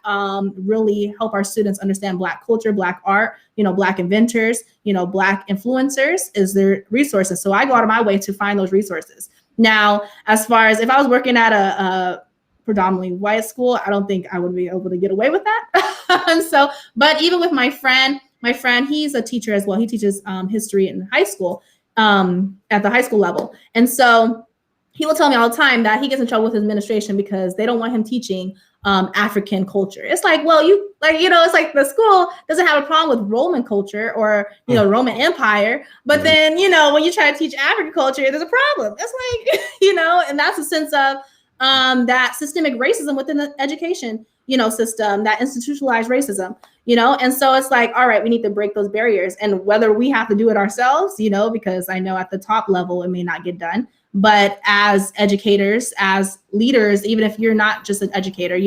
really help our students understand Black culture, Black art, Black inventors, Black influencers? Is there resources? So I go out of my way to find those resources. Now, as far as if I was working at a predominantly white school, I don't think I would be able to get away with that. But even with my friend, he's a teacher as well. He teaches history in high school, at the high school level. And so he will tell me all the time that he gets in trouble with his administration because they don't want him teaching African culture. It's like, well, it's like the school doesn't have a problem with Roman culture or, Roman Empire. But then, when you try to teach African culture, there's a problem. It's like, and that's a sense of that systemic racism within the education, system, that institutionalized racism, and so it's like, all right, we need to break those barriers, and whether we have to do it ourselves, because I know at the top level, it may not get done, but as educators, as leaders, even if you're not just an educator,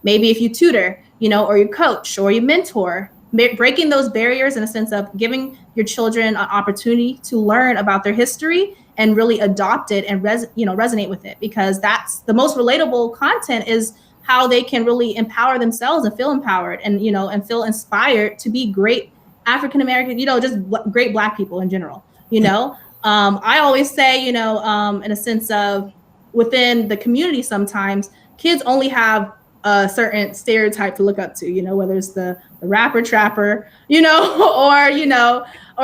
maybe if you tutor, or you coach or you mentor, breaking those barriers in a sense of giving your children an opportunity to learn about their history and really adopt it and resonate with it, because that's the most relatable content, is how they can really empower themselves and feel empowered and and feel inspired to be great African American, just great Black people in general. I always say, in a sense of within the community, sometimes kids only have a certain stereotype to look up to, whether it's the rapper trapper, or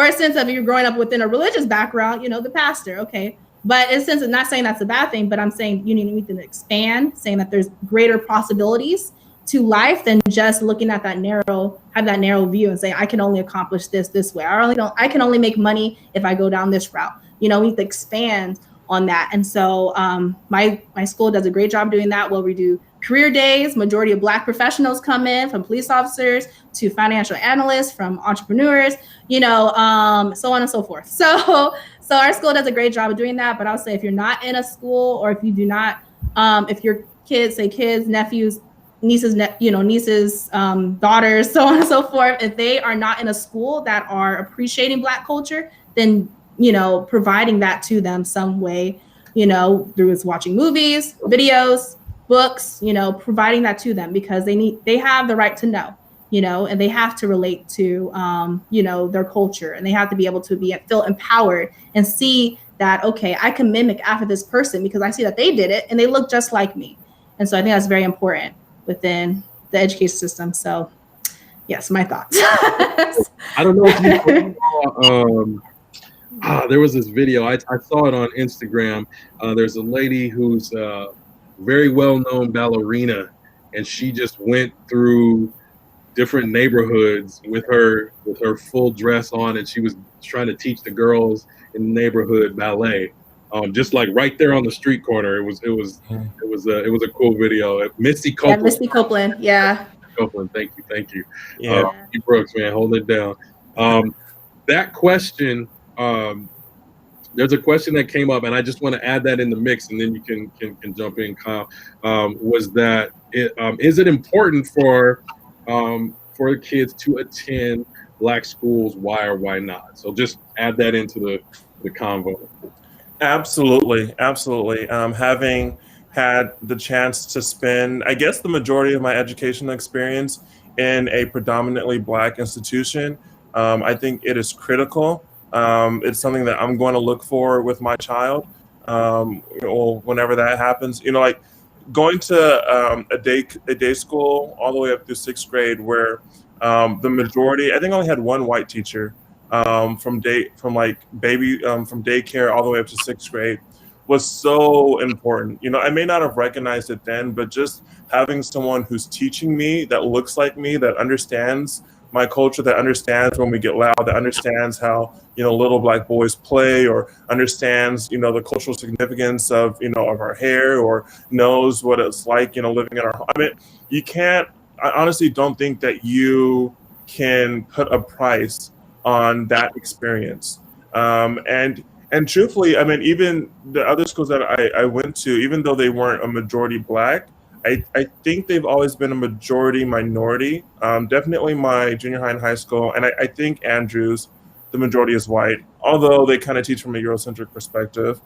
a sense of you're growing up within a religious background, the pastor. Okay. But in a sense of not saying that's a bad thing, but I'm saying you need to expand, saying that there's greater possibilities to life than just looking at that narrow view and saying, I can only accomplish this way. I can only make money if I go down this route. We need to expand on that. And so my school does a great job doing that. Well, we do career days. Majority of Black professionals come in, from police officers to financial analysts, from entrepreneurs, so on and so forth. So our school does a great job of doing that. But I'll say, if you're not in a school, or if you do not, if your kids, nephews, nieces, daughters, so on and so forth, if they are not in a school that are appreciating Black culture, then, providing that to them some way, through watching movies, videos, books, providing that to them, because they have the right to know, and they have to relate to, their culture, and they have to be able to feel empowered and see that, okay, I can mimic after this person because I see that they did it and they look just like me. And so I think that's very important within the education system. So yes, my thoughts. I don't know if you there was this video, I saw it on Instagram. There's a lady who's a very well-known ballerina, and she just went through different neighborhoods with her full dress on, and she was trying to teach the girls in the neighborhood ballet, just like right there on the street corner. It was a cool video. Misty Copeland. Yeah, Misty Copeland. Yeah. Copeland, thank you. Yeah. Brooks, man, hold it down. That question, there's a question that came up, and I just want to add that in the mix, and then you can jump in, Kyle. Was that is it important for kids to attend Black schools? Why or why not? So just add that into the convo. Absolutely. Having had the chance to spend, I guess, the majority of my educational experience in a predominantly Black institution, I think it is critical. It's something that I'm going to look for with my child, whenever that happens. Like going to a day school all the way up through 6th grade, where the majority, I think, only had one white teacher from daycare all the way up to 6th grade, was so important. I may not have recognized it then, but just having someone who's teaching me, that looks like me, that understands my culture, that understands when we get loud, that understands how, little Black boys play, or understands, the cultural significance of, of our hair, or knows what it's like, living in our home. I mean, I honestly don't think that you can put a price on that experience. And truthfully, I mean, even the other schools that I went to, even though they weren't a majority Black, I think they've always been a majority minority. Definitely my junior high and high school, and I think Andrews, the majority is white, although they kind of teach from a Eurocentric perspective.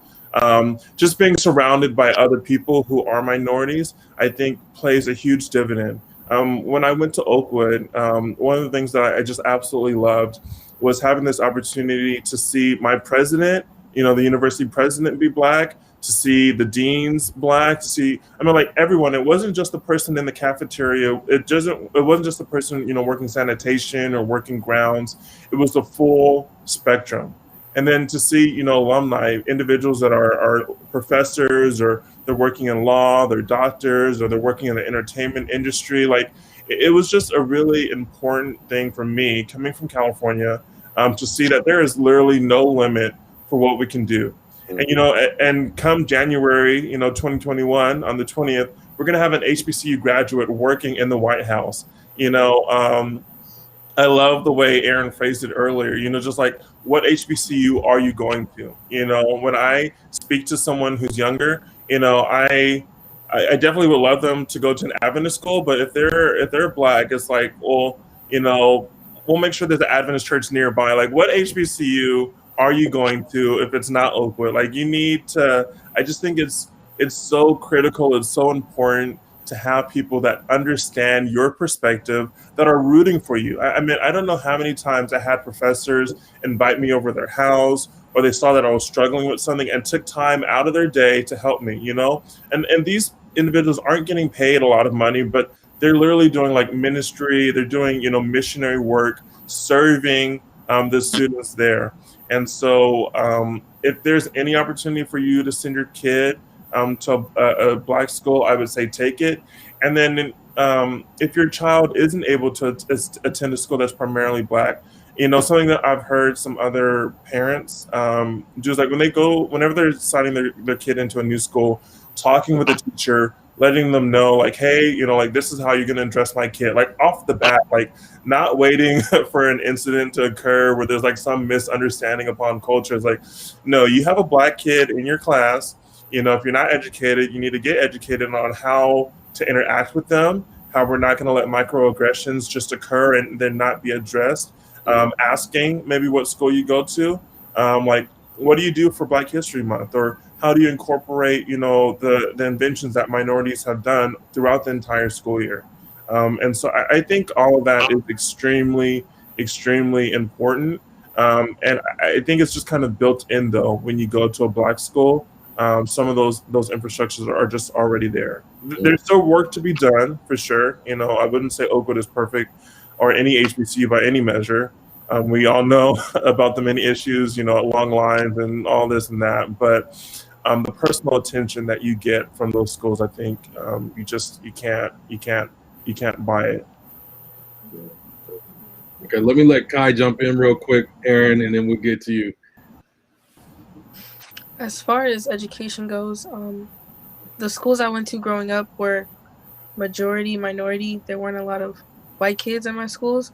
Just being surrounded by other people who are minorities, I think, plays a huge dividend. When I went to Oakwood, one of the things that I just absolutely loved was having this opportunity to see my president, the university president, be black, to see the deans black, to see, I mean, like everyone. It wasn't just the person in the cafeteria. It wasn't just the person, working sanitation or working grounds. It was the full spectrum. And then to see, alumni, individuals that are professors, or they're working in law, they're doctors, or they're working in the entertainment industry. Like it was just a really important thing for me coming from California, to see that there is literally no limit for what we can do. And and come January, 2021, on the 20th, we're going to have an HBCU graduate working in the White House. I love the way Aaron phrased it earlier, just like, what HBCU are you going to? When I speak to someone who's younger, I definitely would love them to go to an Adventist school, but if they're black, it's like, well, we'll make sure there's an Adventist church nearby. Like, what HBCU are you going to if it's not Oakwood? Like, you need to, I just think it's so critical, it's so important to have people that understand your perspective, that are rooting for you. I mean, I don't know how many times I had professors invite me over their house, or they saw that I was struggling with something and took time out of their day to help me, And these individuals aren't getting paid a lot of money, but they're literally doing like ministry, they're doing, missionary work, serving the students there. And so if there's any opportunity for you to send your kid to a black school, I would say take it. And then if your child isn't able to attend a school that's primarily black, something that I've heard some other parents just like, whenever they're signing their kid into a new school, talking with the teacher, letting them know, like, hey, like, this is how you're going to address my kid, like off the bat, like not waiting for an incident to occur where there's like some misunderstanding upon culture. It's like, no, you have a black kid in your class. If you're not educated, you need to get educated on how to interact with them, how we're not going to let microaggressions just occur and then not be addressed. Asking maybe what school you go to, like, what do you do for Black History Month, or how do you incorporate, the inventions that minorities have done throughout the entire school year. And so I think all of that is extremely, extremely important. And I think it's just kind of built in, though, when you go to a black school. Some of those infrastructures are just already there. There's still work to be done, for sure. I wouldn't say Oakwood is perfect, or any HBCU by any measure. We all know about the many issues, long lines and all this and that. But the personal attention that you get from those schools, I think you can't buy it. Okay, let me let Kai jump in real quick, Aaron, and then we'll get to you. As far as education goes, the schools I went to growing up were majority minority. There weren't a lot of white kids in my schools,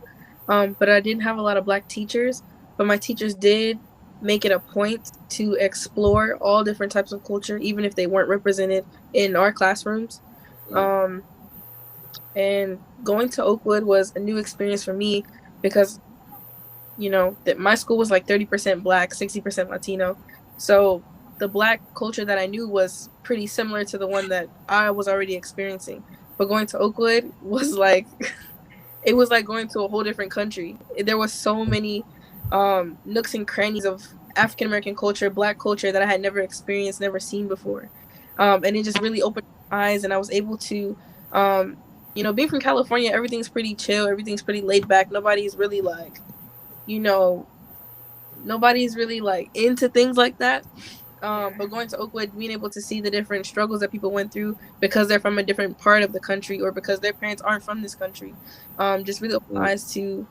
but I didn't have a lot of black teachers. But my teachers did make it a point to explore all different types of culture, even if they weren't represented in our classrooms. And going to Oakwood was a new experience for me because, that my school was like 30% black, 60% Latino. So the black culture that I knew was pretty similar to the one that I was already experiencing. But going to Oakwood was like, it was like going to a whole different country. There was so many nooks and crannies of African-American culture, black culture that I had never experienced, never seen before. And it just really opened my eyes, and I was able to, being from California, everything's pretty chill, everything's pretty laid back. Nobody's really like, nobody's really like into things like that. But going to Oakwood, being able to see the different struggles that people went through because they're from a different part of the country, or because their parents aren't from this country, just really opened my eyes to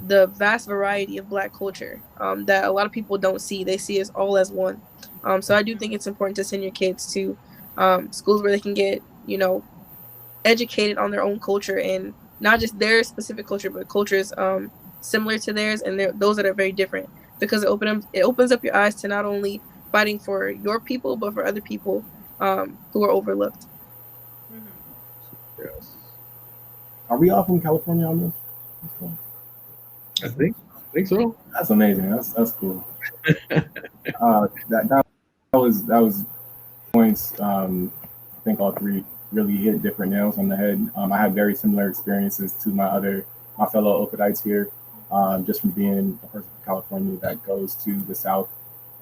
the vast variety of black culture that a lot of people don't see. They see us all as one. So I do think it's important to send your kids to schools where they can get, educated on their own culture, and not just their specific culture, but cultures similar to theirs, and those that are very different, because it opens up your eyes to not only fighting for your people, but for other people who are overlooked. Yes. Are we all from California on this? That's cool. I think so. That's amazing. That's cool. That was points. I think all three really hit different nails on the head. I had very similar experiences to my fellow Oakwoodites here, just from being a person from California that goes to the South.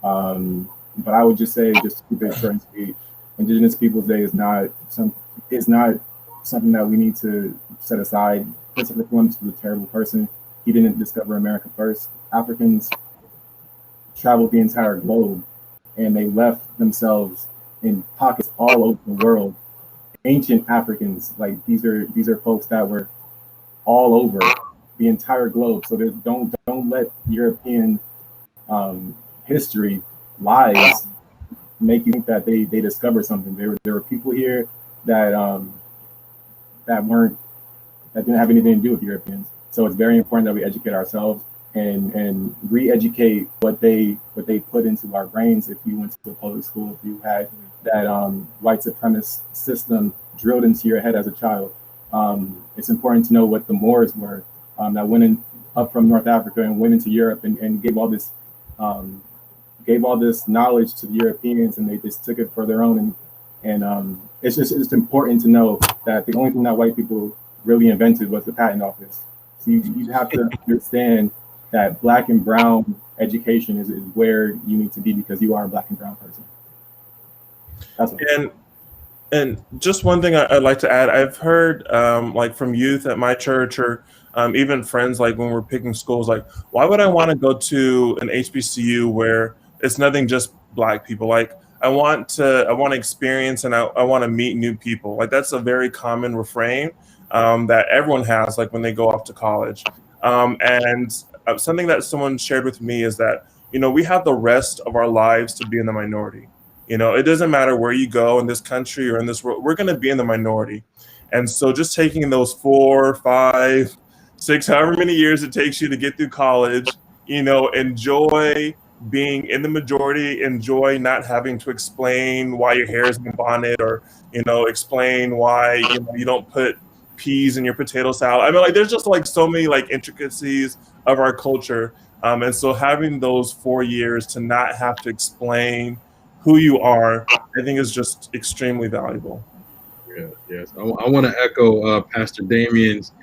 But I would just say, just to keep it short and sweet, Indigenous Peoples Day is not something that we need to set aside. Christopher Columbus was a terrible person. He didn't discover America first. Africans traveled the entire globe, and they left themselves in pockets all over the world. Ancient Africans, like these are folks that were all over the entire globe. So don't let European history lies make you think that they discovered something. There were people here that that didn't have anything to do with Europeans. So it's very important that we educate ourselves and re-educate what they put into our brains. If you went to a public school, if you had that white supremacist system drilled into your head as a child, it's important to know what the Moors were that went up from North Africa and went into Europe and gave all this knowledge to the Europeans, and they just took it for their own. And it's important to know that the only thing that white people really invented was the patent office. So you have to understand that black and brown education is where you need to be because you are a black and brown person. That's what and just one thing I'd like to add, I've heard like from youth at my church or even friends, like when we're picking schools, like, why would I want to go to an HBCU where it's nothing just black people? Like, I want to experience and I want to meet new people. Like, that's a very common refrain that everyone has, like when they go off to college. And something that someone shared with me is that, we have the rest of our lives to be in the minority. It doesn't matter where you go in this country or in this world, we're going to be in the minority. And so just taking those 4, 5, 6, however many years it takes you to get through college, enjoy being in the majority, enjoy not having to explain why your hair is in a bonnet or, explain why, you don't put peas in your potato salad. I mean, like, there's just like so many like intricacies of our culture. And so having those 4 years to not have to explain who you are, I think is just extremely valuable. Yes. I want to echo Pastor Damien's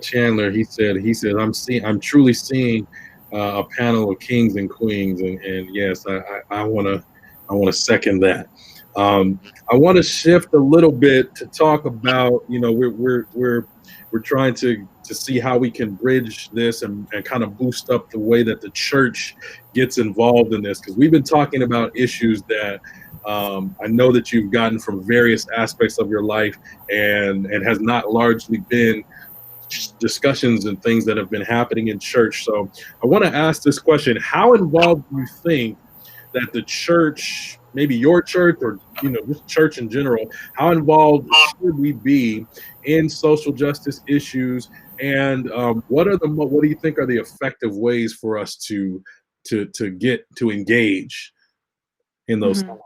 Chandler. He said, I'm truly seeing a panel of kings and queens, and yes, I want to second that. I want to shift a little bit to talk about, we're trying to see how we can bridge this and kind of boost up the way that the church gets involved in this, because we've been talking about issues that I know that you've gotten from various aspects of your life and has not largely been discussions and things that have been happening in church. So I want to ask this question: how involved do you think that the church, maybe your church or just church in general, how involved should we be in social justice issues, and what do you think are the effective ways for us to get to engage in those thoughts?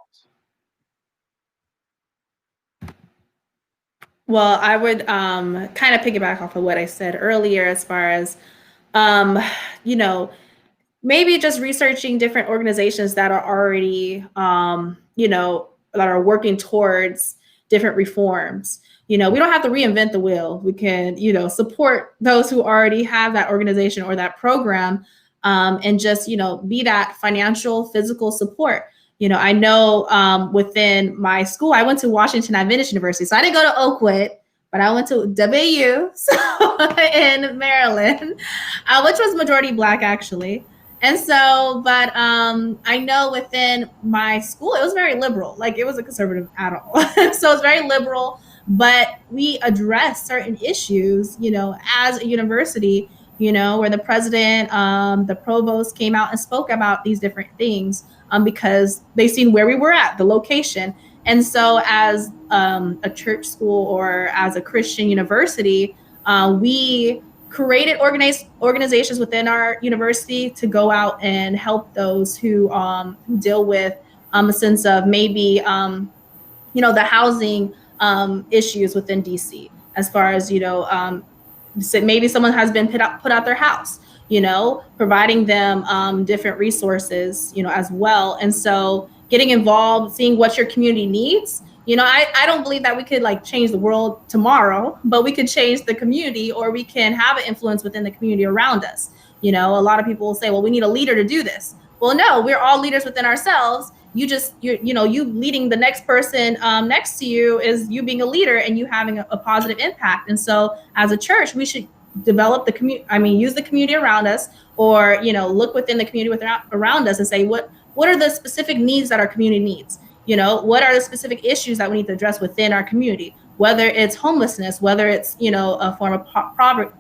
Well, I would kind of piggyback off of what I said earlier as far as, maybe just researching different organizations that are already, that are working towards different reforms. We don't have to reinvent the wheel. We can, support those who already have that organization or that program, and just, be that financial, physical support. I know within my school, I went to Washington Adventist University. So I didn't go to Oakwood, but I went to WU in Maryland, which was majority Black, actually. And so, but I know within my school, it was very liberal. Like, it wasn't conservative at all. So it's very liberal, but we addressed certain issues, as a university, where the president, the provost came out and spoke about these different things because they seen where we were at, the location. And so as a church school or as a Christian university, we created organizations within our university to go out and help those who deal with a sense of maybe, the housing issues within DC. as far as, maybe someone has been put out their house, providing them different resources, as well. And so getting involved, seeing what your community needs. I don't believe that we could like change the world tomorrow, but we could change the community, or we can have an influence within the community around us. A lot of people will say, well, we need a leader to do this. Well, no, we're all leaders within ourselves. You leading the next person next to you is you being a leader and you having a positive impact. And so as a church, we should develop the community. Use the community around us, or, look within the community around us and say, what are the specific needs that our community needs? What are the specific issues that we need to address within our community, whether it's homelessness, whether it's, a form of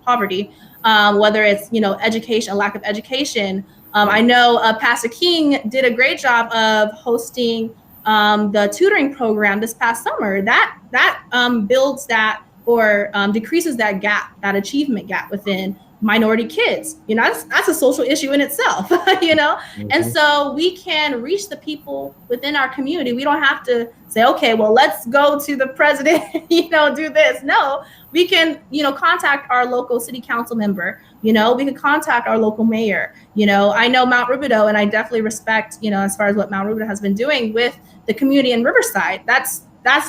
poverty, whether it's, education, lack of education. I know Pastor King did a great job of hosting the tutoring program this past summer. That builds that, or decreases that gap, that achievement gap within minority kids. That's a social issue in itself. Mm-hmm. And so we can reach the people within our community. We don't have to say, okay, well, let's go to the president, do this. No, we can, contact our local city council member. We can contact our local mayor. I know Mount Rubidoux, and I definitely respect, as far as what Mount Rubidoux has been doing with the community in Riverside. That's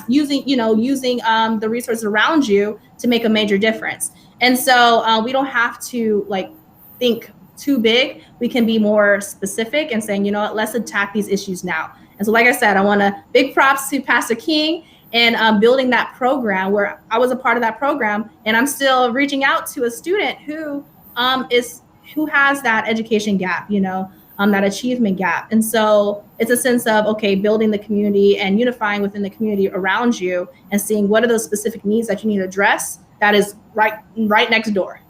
using the resources around you to make a major difference. And so we don't have to think too big. We can be more specific and saying, let's attack these issues now. And so, like I said, I want to big props to Pastor King and building that program, where I was a part of that program, and I'm still reaching out to a student who has that education gap, that achievement gap. And so it's a sense of, okay, building the community and unifying within the community around you and seeing what are those specific needs that you need to address that is right next door,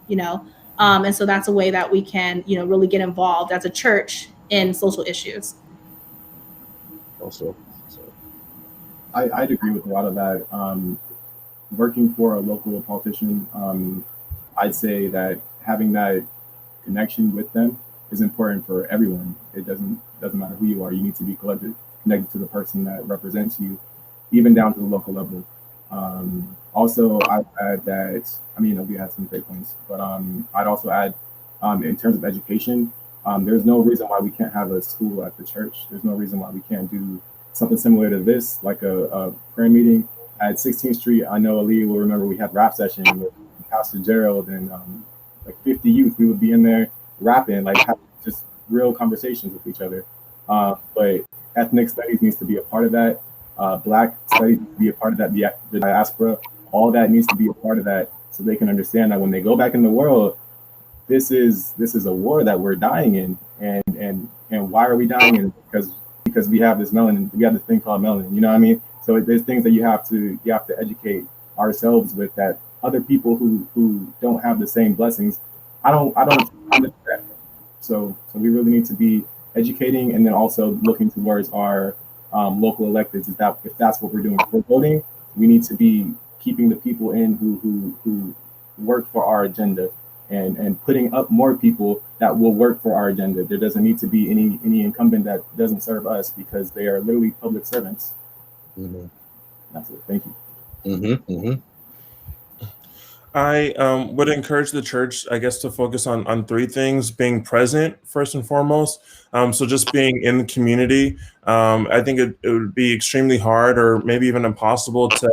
and so that's a way that we can, really get involved as a church in social issues. Also, I'd agree with a lot of that. Working for a local politician, I'd say that having that connection with them is important for everyone. It doesn't matter who you are. You need to be connected to the person that represents you, even down to the local level. Also, I'd add that, we had some great points, but I'd also add, in terms of education, there's no reason why we can't have a school at the church. There's no reason why we can't do something similar to this, like a prayer meeting at 16th Street. I know Aaliyah will remember we had rap session with Pastor Gerald and like 50 youth. We would be in there rapping, like having just real conversations with each other. But ethnic studies needs to be a part of that. Black studies needs to be a part of that. The diaspora, all that needs to be a part of that, so they can understand that when they go back in the world, this is a war that we're dying in, and why are we dying in? Because we have this melanin, we have this thing called melanin. You know what I mean? So there's things that you have to educate ourselves with, that other people who don't have the same blessings. I don't understand that. So we really need to be educating, and then also looking towards our local electeds. If that's what we're doing for voting, we need to be keeping the people in who work for our agenda, and putting up more people that will work for our agenda. There doesn't need to be any incumbent that doesn't serve us, because they are literally public servants. Mm-hmm. That's it. Thank you. Mm-hmm. Mm-hmm. I would encourage the church, I guess, to focus on three things: being present, first and foremost. So just being in the community. I think it would be extremely hard, or maybe even impossible, to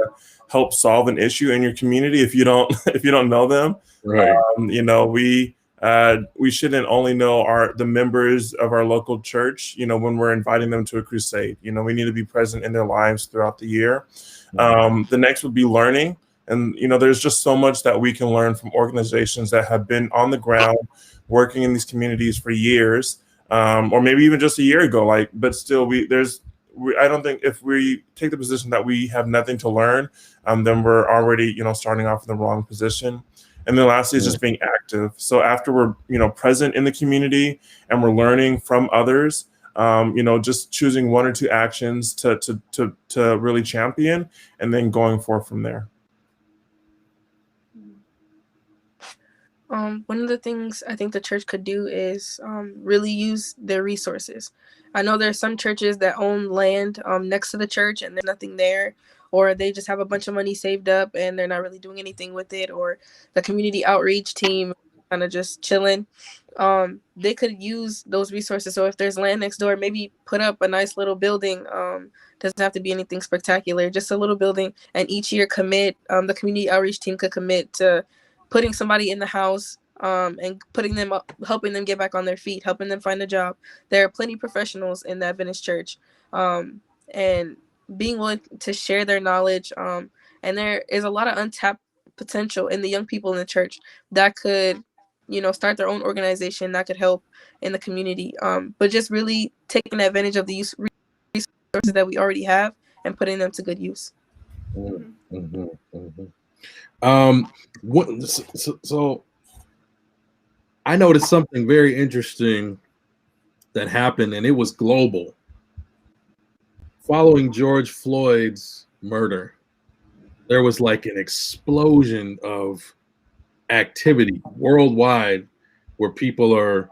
help solve an issue in your community if you don't know them. Right. We shouldn't only know the members of our local church, when we're inviting them to a crusade. We need to be present in their lives throughout the year. The next would be learning. And, there's just so much that we can learn from organizations that have been on the ground working in these communities for years, or maybe even just a year ago. But still, I don't think, if we take the position that we have nothing to learn, then we're already, starting off in the wrong position. And then lastly is just being active. So after we're, present in the community and we're learning from others, just choosing one or two actions to really champion, and then going forth from there. One of the things I think the church could do is really use their resources. I know there's some churches that own land next to the church and there's nothing there, or they just have a bunch of money saved up and they're not really doing anything with it, or the community outreach team kind of just chilling. They could use those resources. So if there's land next door, maybe put up a nice little building. Doesn't have to be anything spectacular, just a little building. And each year commit, the community outreach team could commit to putting somebody in the house, and putting them up, helping them get back on their feet, helping them find a job. There are plenty of professionals in the Adventist church, and being willing to share their knowledge. And there is a lot of untapped potential in the young people in the church that could, start their own organization that could help in the community. But just really taking advantage of the resources that we already have and putting them to good use. Mm-hmm, mm-hmm. So I noticed something very interesting that happened, and it was global. Following George Floyd's murder, there was like an explosion of activity worldwide where people are,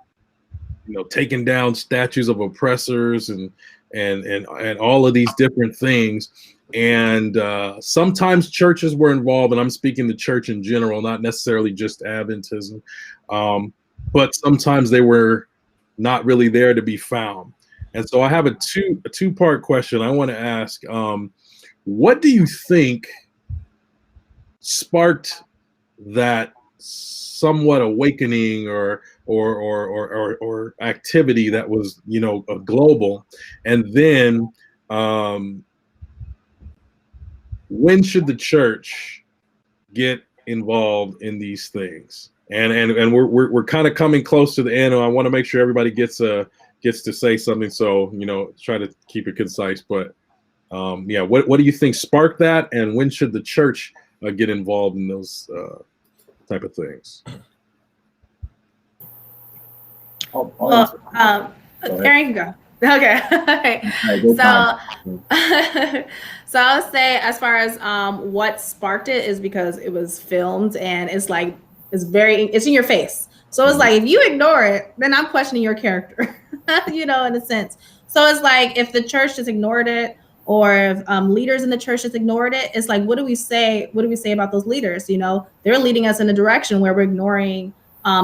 taking down statues of oppressors and all of these different things. And sometimes churches were involved, and I'm speaking the church in general, not necessarily just Adventism, but sometimes they were not really there to be found. And so I have a two-part question I want to ask. What do you think sparked that somewhat awakening or activity that was, global? And then when should the church get involved in these things? And we're kind of coming close to the end. I want to make sure everybody gets to say something. So, try to keep it concise. But what do you think sparked that? And when should the church get involved in those type of things? Aaron can go. Okay. So I would say, as far as what sparked it, is because it was filmed, and it's in your face. So it's like, if you ignore it, then I'm questioning your character, in a sense. So it's like, if the church just ignored it, or if leaders in the church just ignored it, it's like, what do we say? What do we say about those leaders? They're leading us in a direction where we're ignoring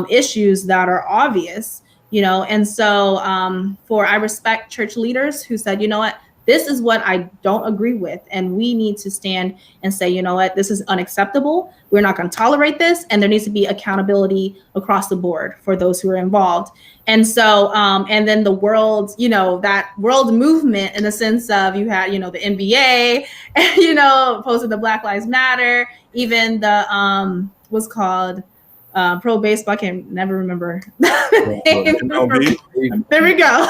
issues that are obvious, And so I respect church leaders who said, this is what I don't agree with. And we need to stand and say, this is unacceptable. We're not going to tolerate this. And there needs to be accountability across the board for those who are involved. And so, and then the world, that world movement, in the sense of, you had, the NBA, posted the Black Lives Matter, even the, what's called, pro baseball. I can never remember. There we go.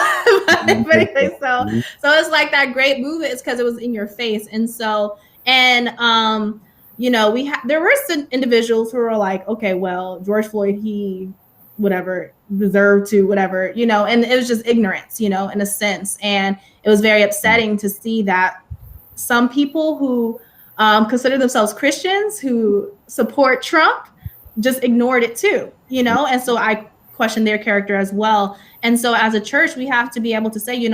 But anyway, so it's like that great movement. It's because it was in your face. And so, there were some individuals who were like, okay, well, George Floyd, he whatever deserved to whatever, and it was just ignorance, in a sense. And it was very upsetting to see that some people who consider themselves Christians, who support Trump, just ignored it too, and so I question their character as well. And so as a church, we have to be able to say,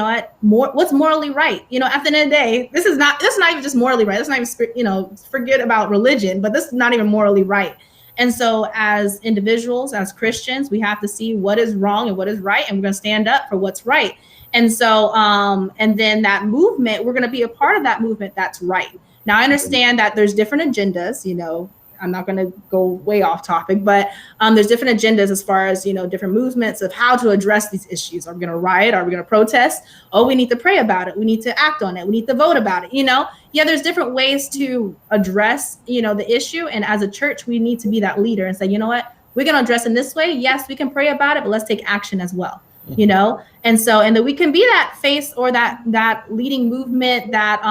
what's morally right? At the end of the day, this is not even just morally right. That's not even, forget about religion, but this is not even morally right. And so as individuals, as Christians, we have to see what is wrong and what is right, and we're going to stand up for what's right. And so, and then that movement, we're going to be a part of that movement that's right. Now, I understand that there's different agendas, I'm not going to go way off topic, but there's different agendas as far as, different movements of how to address these issues. Are we going to riot? Are we going to protest? Oh, we need to pray about it. We need to act on it. We need to vote about it. Yeah, there's different ways to address, the issue. And as a church, we need to be that leader and say, we're going to address it this way. Yes, we can pray about it, but let's take action as well. And so, and that we can be that face or that leading movement, that,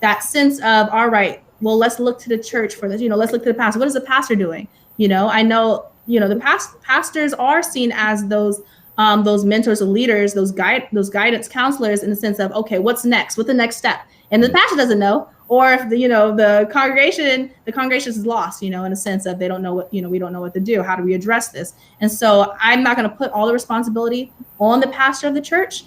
that sense of, all right, well, let's look to the church for this, let's look to the pastor. What is the pastor doing? I know, the pastors are seen as those mentors of leaders, those guidance counselors, in the sense of, okay, what's next? What's the next step? And the pastor doesn't know, or if the congregation is lost, in a sense of they don't know what, we don't know what to do. How do we address this? And so I'm not going to put all the responsibility on the pastor of the church.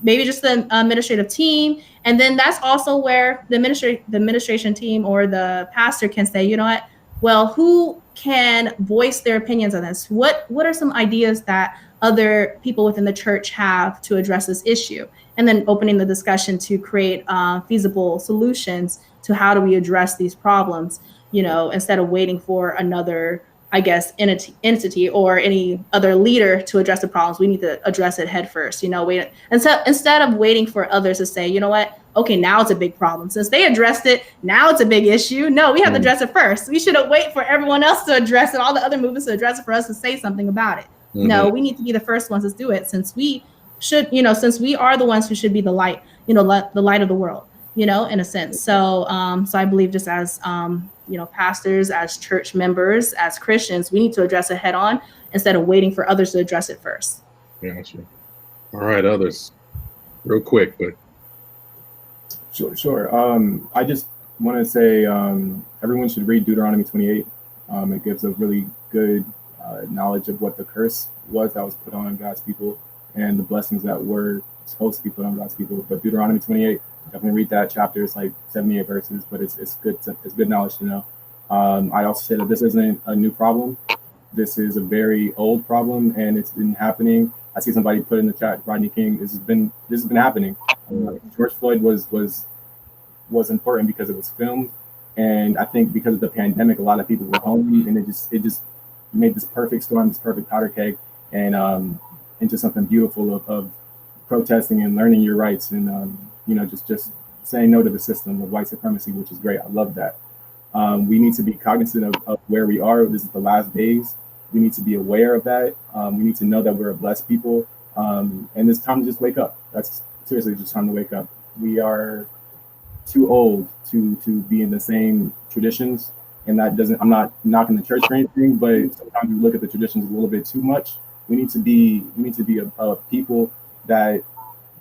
maybe just the administrative team. And then that's also where the administration team or the pastor can say, you know what, well, who can voice their opinions on this? What are some ideas that other people within the church have to address this issue? And then opening the discussion to create feasible solutions to how do we address these problems, instead of waiting for another, I guess, entity or any other leader to address the problems. We need to address it head first, wait. And so instead of waiting for others to say, you know what, okay, now it's a big problem. Since they addressed it, now it's a big issue. No, we have to address it first. We shouldn't wait for everyone else to address it, all the other movements to address it for us to say something about it. No, we need to be the first ones to do it, since we should, since we are the ones who should be the light, the light of the world, in a sense. So, so I believe just as, pastors, as church members, as Christians, we need to address it head on instead of waiting for others to address it first. Gotcha. All right, others, real quick, but. Sure. I just want to say everyone should read Deuteronomy 28. It gives a really good knowledge of what the curse was that was put on God's people and the blessings that were supposed to be put on God's people. But Deuteronomy 28, definitely read that chapter. It's like 78 verses, but it's good. It's good knowledge to know. I also say that this isn't a new problem. This is a very old problem, and it's been happening. I see somebody put in the chat, Rodney King. This has been happening. George Floyd was important because it was filmed, and I think because of the pandemic, a lot of people were home, and it just made this perfect storm, this perfect powder keg, and into something beautiful of protesting and learning your rights, and just saying no to the system of white supremacy, which is great. I love that. We need to be cognizant of where we are. This is the last days. We need to be aware of that. We need to know that we're a blessed people, and it's time to just wake up. That's seriously just time to wake up. We are too old to be in the same traditions, and that doesn't. I'm not knocking the church or anything, but sometimes we look at the traditions a little bit too much. We need to be a people that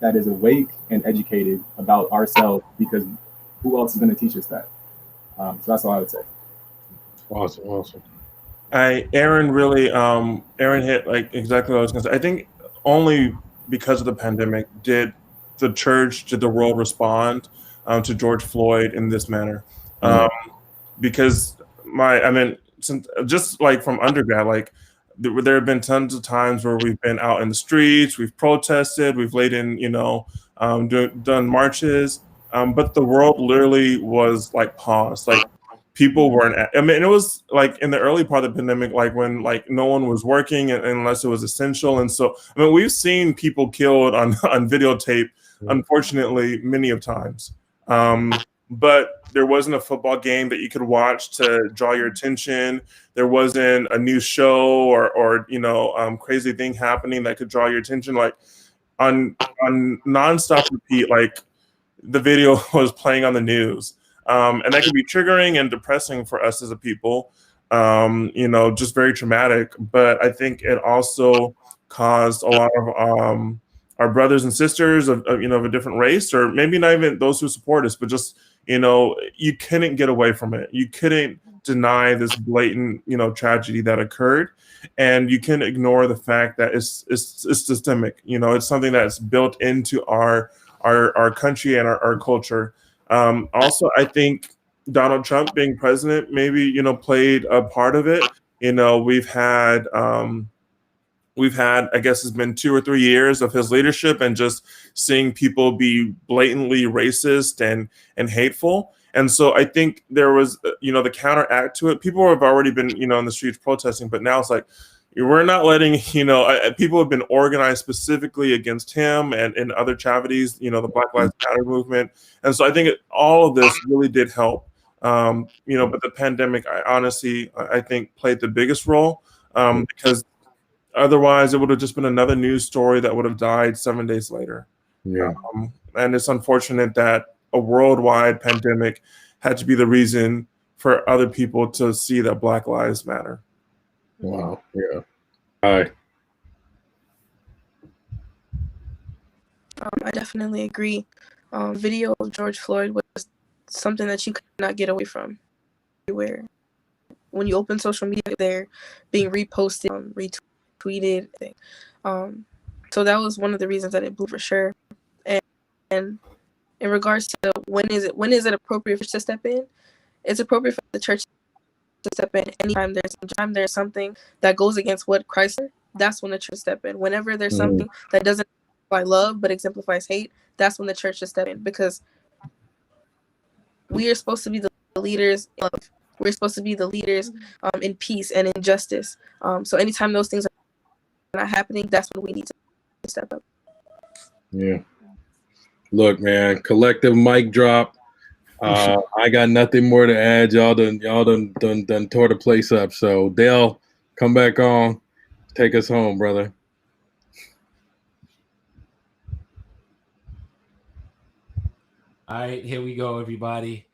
is awake and educated about ourselves, because who else is going to teach us that? So that's all I would say. Awesome. Aaron hit like exactly what I was going to say. I think only because of the pandemic did the world respond to George Floyd in this manner. Because since just like from undergrad, like there have been tons of times where we've been out in the streets, we've protested, we've laid in, done marches, but the world literally was like paused. Like people weren't. It was like in the early part of the pandemic, like when like no one was working unless it was essential, and so we've seen people killed on videotape, unfortunately, many of times. But there wasn't a football game that you could watch to draw your attention. There wasn't a new show or crazy thing happening that could draw your attention. Like on nonstop repeat, like the video was playing on the news, and that could be triggering and depressing for us as a people. Just very traumatic. But I think it also caused a lot of our brothers and sisters of a different race, or maybe not even those who support us, but just you couldn't get away from it. You couldn't deny this blatant tragedy that occurred, and you can ignore the fact that it's systemic. It's something that's built into our country and our culture. Also, I think Donald Trump being president maybe played a part of it. We've had, I guess it's been 2 or 3 years of his leadership, and just seeing people be blatantly racist and hateful. And so I think there was, the counteract to it. People have already been, in the streets protesting, but now it's like, we're not letting, people have been organized specifically against him and other charities, the Black Lives Matter movement. And so I think all of this really did help. But the pandemic, I think played the biggest role, because otherwise, it would have just been another news story that would have died 7 days later. Yeah. And it's unfortunate that a worldwide pandemic had to be the reason for other people to see that Black Lives Matter. Wow. Yeah. Hi. I definitely agree. Video of George Floyd was something that you could not get away from. Everywhere. When you open social media, they're being reposted, retweeted. So that was one of the reasons that it blew for sure. And in regards to when is it appropriate for us to step in? It's appropriate for the church to step in anytime there's something that goes against what Christ said. That's when the church step in. Whenever there's something that doesn't exemplify love but exemplifies hate, that's when the church should step in, because we are supposed to be the leaders in love. We're supposed to be the leaders in peace and in justice. So anytime those things are not happening, that's when we need to step up. Yeah. Look, man, collective mic drop. I got nothing more to add. Y'all done tore the place up. So Dale, come back on. Take us home, brother. All right, here we go, everybody.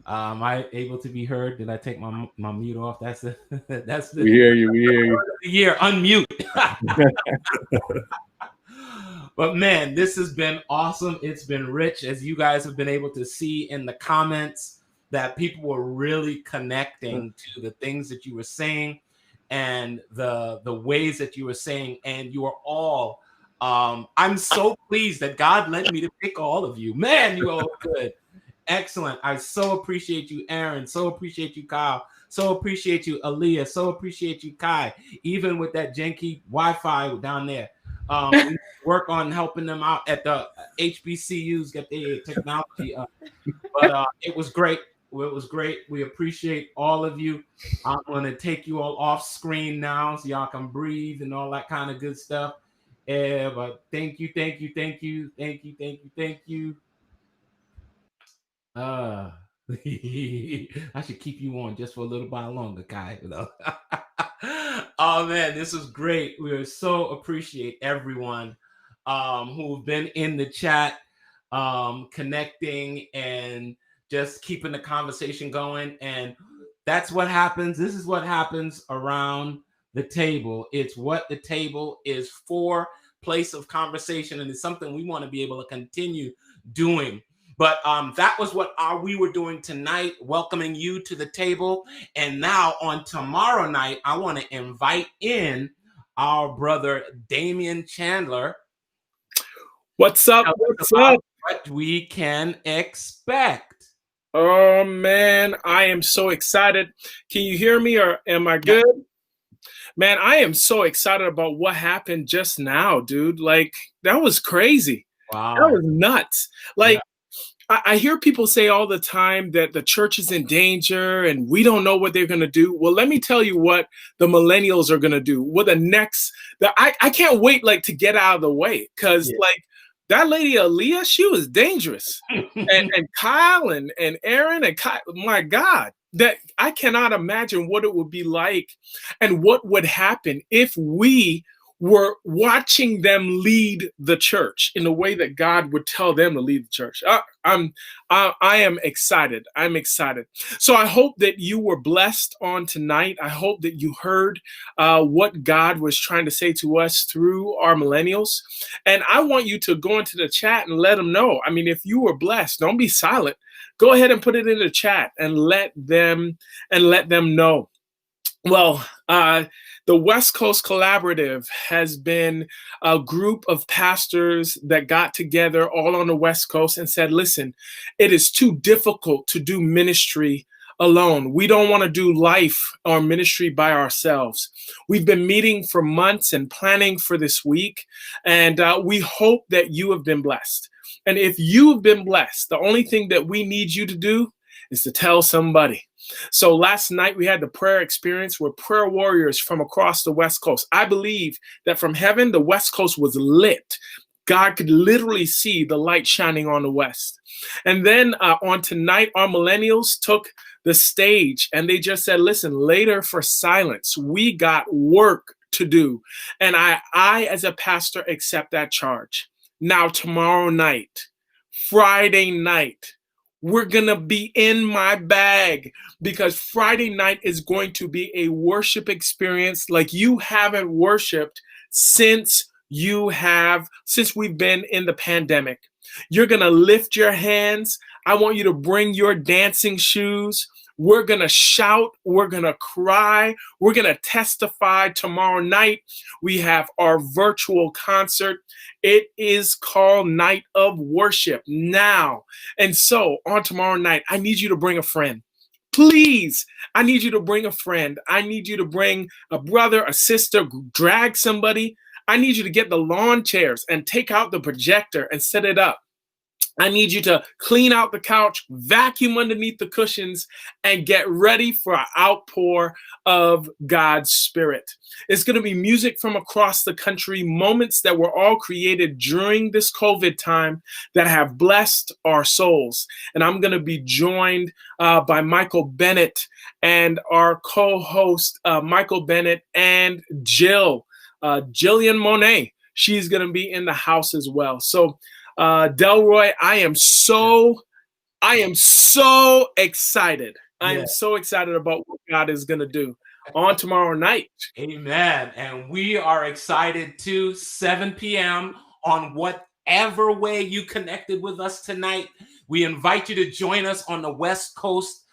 Am I able to be heard? Did I take my mute off? That's the We hear you. We hear you. Year unmute. But man, this has been awesome. It's been rich, as you guys have been able to see in the comments, that people were really connecting to the things that you were saying and the ways that you were saying, and you are all. I'm so pleased that God led me to pick all of you. Man, you all good. Excellent. I so appreciate you, Aaron. So appreciate you, Kyle. So appreciate you, Aaliyah. So appreciate you, Kai. Even with that janky Wi-Fi down there. We work on helping them out at the HBCUs, get their technology up. But it was great. It was great. We appreciate all of you. I'm going to take you all off screen now so y'all can breathe and all that kind of good stuff. But thank you. I should keep you on just for a little while longer, Kai. You know? Oh man, this was great. We so appreciate everyone who've been in the chat, connecting and just keeping the conversation going. And that's what happens. This is what happens around the table. It's what the table is for, place of conversation, and it's something we want to be able to continue doing. But that was what we were doing tonight, welcoming you to the table. And now on tomorrow night, I want to invite in our brother Damian Chandler. What's up? What's up? What we can expect. Oh, man, I am so excited. Can you hear me, or am I good? Yeah. Man, I am so excited about what happened just now, dude. Like, that was crazy. Wow. That was nuts. Like, yeah. I hear people say all the time that the church is in danger and we don't know what they're going to do. Well, let me tell you what the millennials are going to do. What I can't wait to get out of the way, because that lady Aaliyah, she was dangerous. and Kyle and Aaron and Kyle, my God, that I cannot imagine what it would be like and what would happen if we were watching them lead the church in the way that God would tell them to lead the church. I am excited. I'm excited. So I hope that you were blessed on tonight. I hope that you heard what God was trying to say to us through our millennials. And I want you to go into the chat and let them know. I mean, if you were blessed, don't be silent. Go ahead and put it in the chat and let them know. Well, the West Coast Collaborative has been a group of pastors that got together all on the West Coast and said, listen, it is too difficult to do ministry alone. We don't want to do life or ministry by ourselves. We've been meeting for months and planning for this week, and we hope that you have been blessed. And if you have been blessed, the only thing that we need you to do is to tell somebody. So last night we had the prayer experience with prayer warriors from across the West Coast. I believe that from heaven, the West Coast was lit. God could literally see the light shining on the West. And then on tonight, our millennials took the stage and they just said, listen, later for silence, we got work to do. And I as a pastor, accept that charge. Now, tomorrow night, Friday night, we're going to be in my bag, because Friday night is going to be a worship experience like you haven't worshiped since we've been in the pandemic. You're going to lift your hands. I want you to bring your dancing shoes. We're going to shout. We're going to cry. We're going to testify. Tomorrow night, we have our virtual concert. It is called Night of Worship now. And so on tomorrow night, I need you to bring a friend. Please, I need you to bring a friend. I need you to bring a brother, a sister, drag somebody. I need you to get the lawn chairs and take out the projector and set it up. I need you to clean out the couch, vacuum underneath the cushions, and get ready for an outpour of God's Spirit. It's going to be music from across the country, moments that were all created during this COVID time that have blessed our souls. And I'm going to be joined by Michael Bennett and our co-host, Michael Bennett and Jillian Monet. She's going to be in the house as well. So Delroy, I am so excited. I am so excited about what God is going to do on tomorrow night. Amen. And we are excited too. 7 p.m. on whatever way you connected with us tonight. We invite you to join us on the West Coast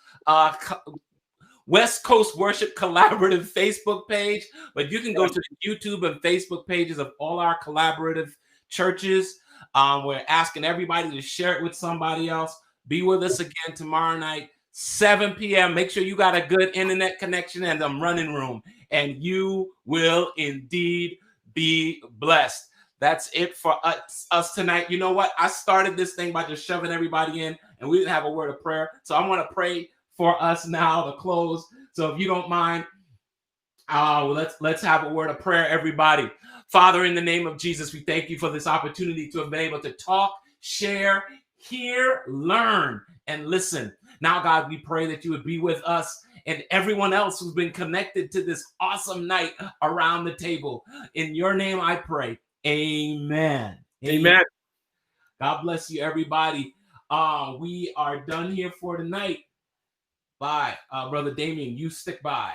Worship Collaborative Facebook page, but you can go to the YouTube and Facebook pages of all our collaborative churches. We're asking everybody to share it with somebody else. Be with us again tomorrow night, 7 p.m. Make sure you got a good internet connection and a running room, and you will indeed be blessed. That's it for us tonight. You know what? I started this thing by just shoving everybody in, and we didn't have a word of prayer. So I want to pray for us now to close. So if you don't mind, let's have a word of prayer, everybody. Father, in the name of Jesus, we thank you for this opportunity to have been able to talk, share, hear, learn, and listen. Now, God, we pray that you would be with us and everyone else who's been connected to this awesome night around the table. In your name, I pray. Amen. Amen. God bless you, everybody. We are done here for tonight. Bye. Brother Damien, you stick by.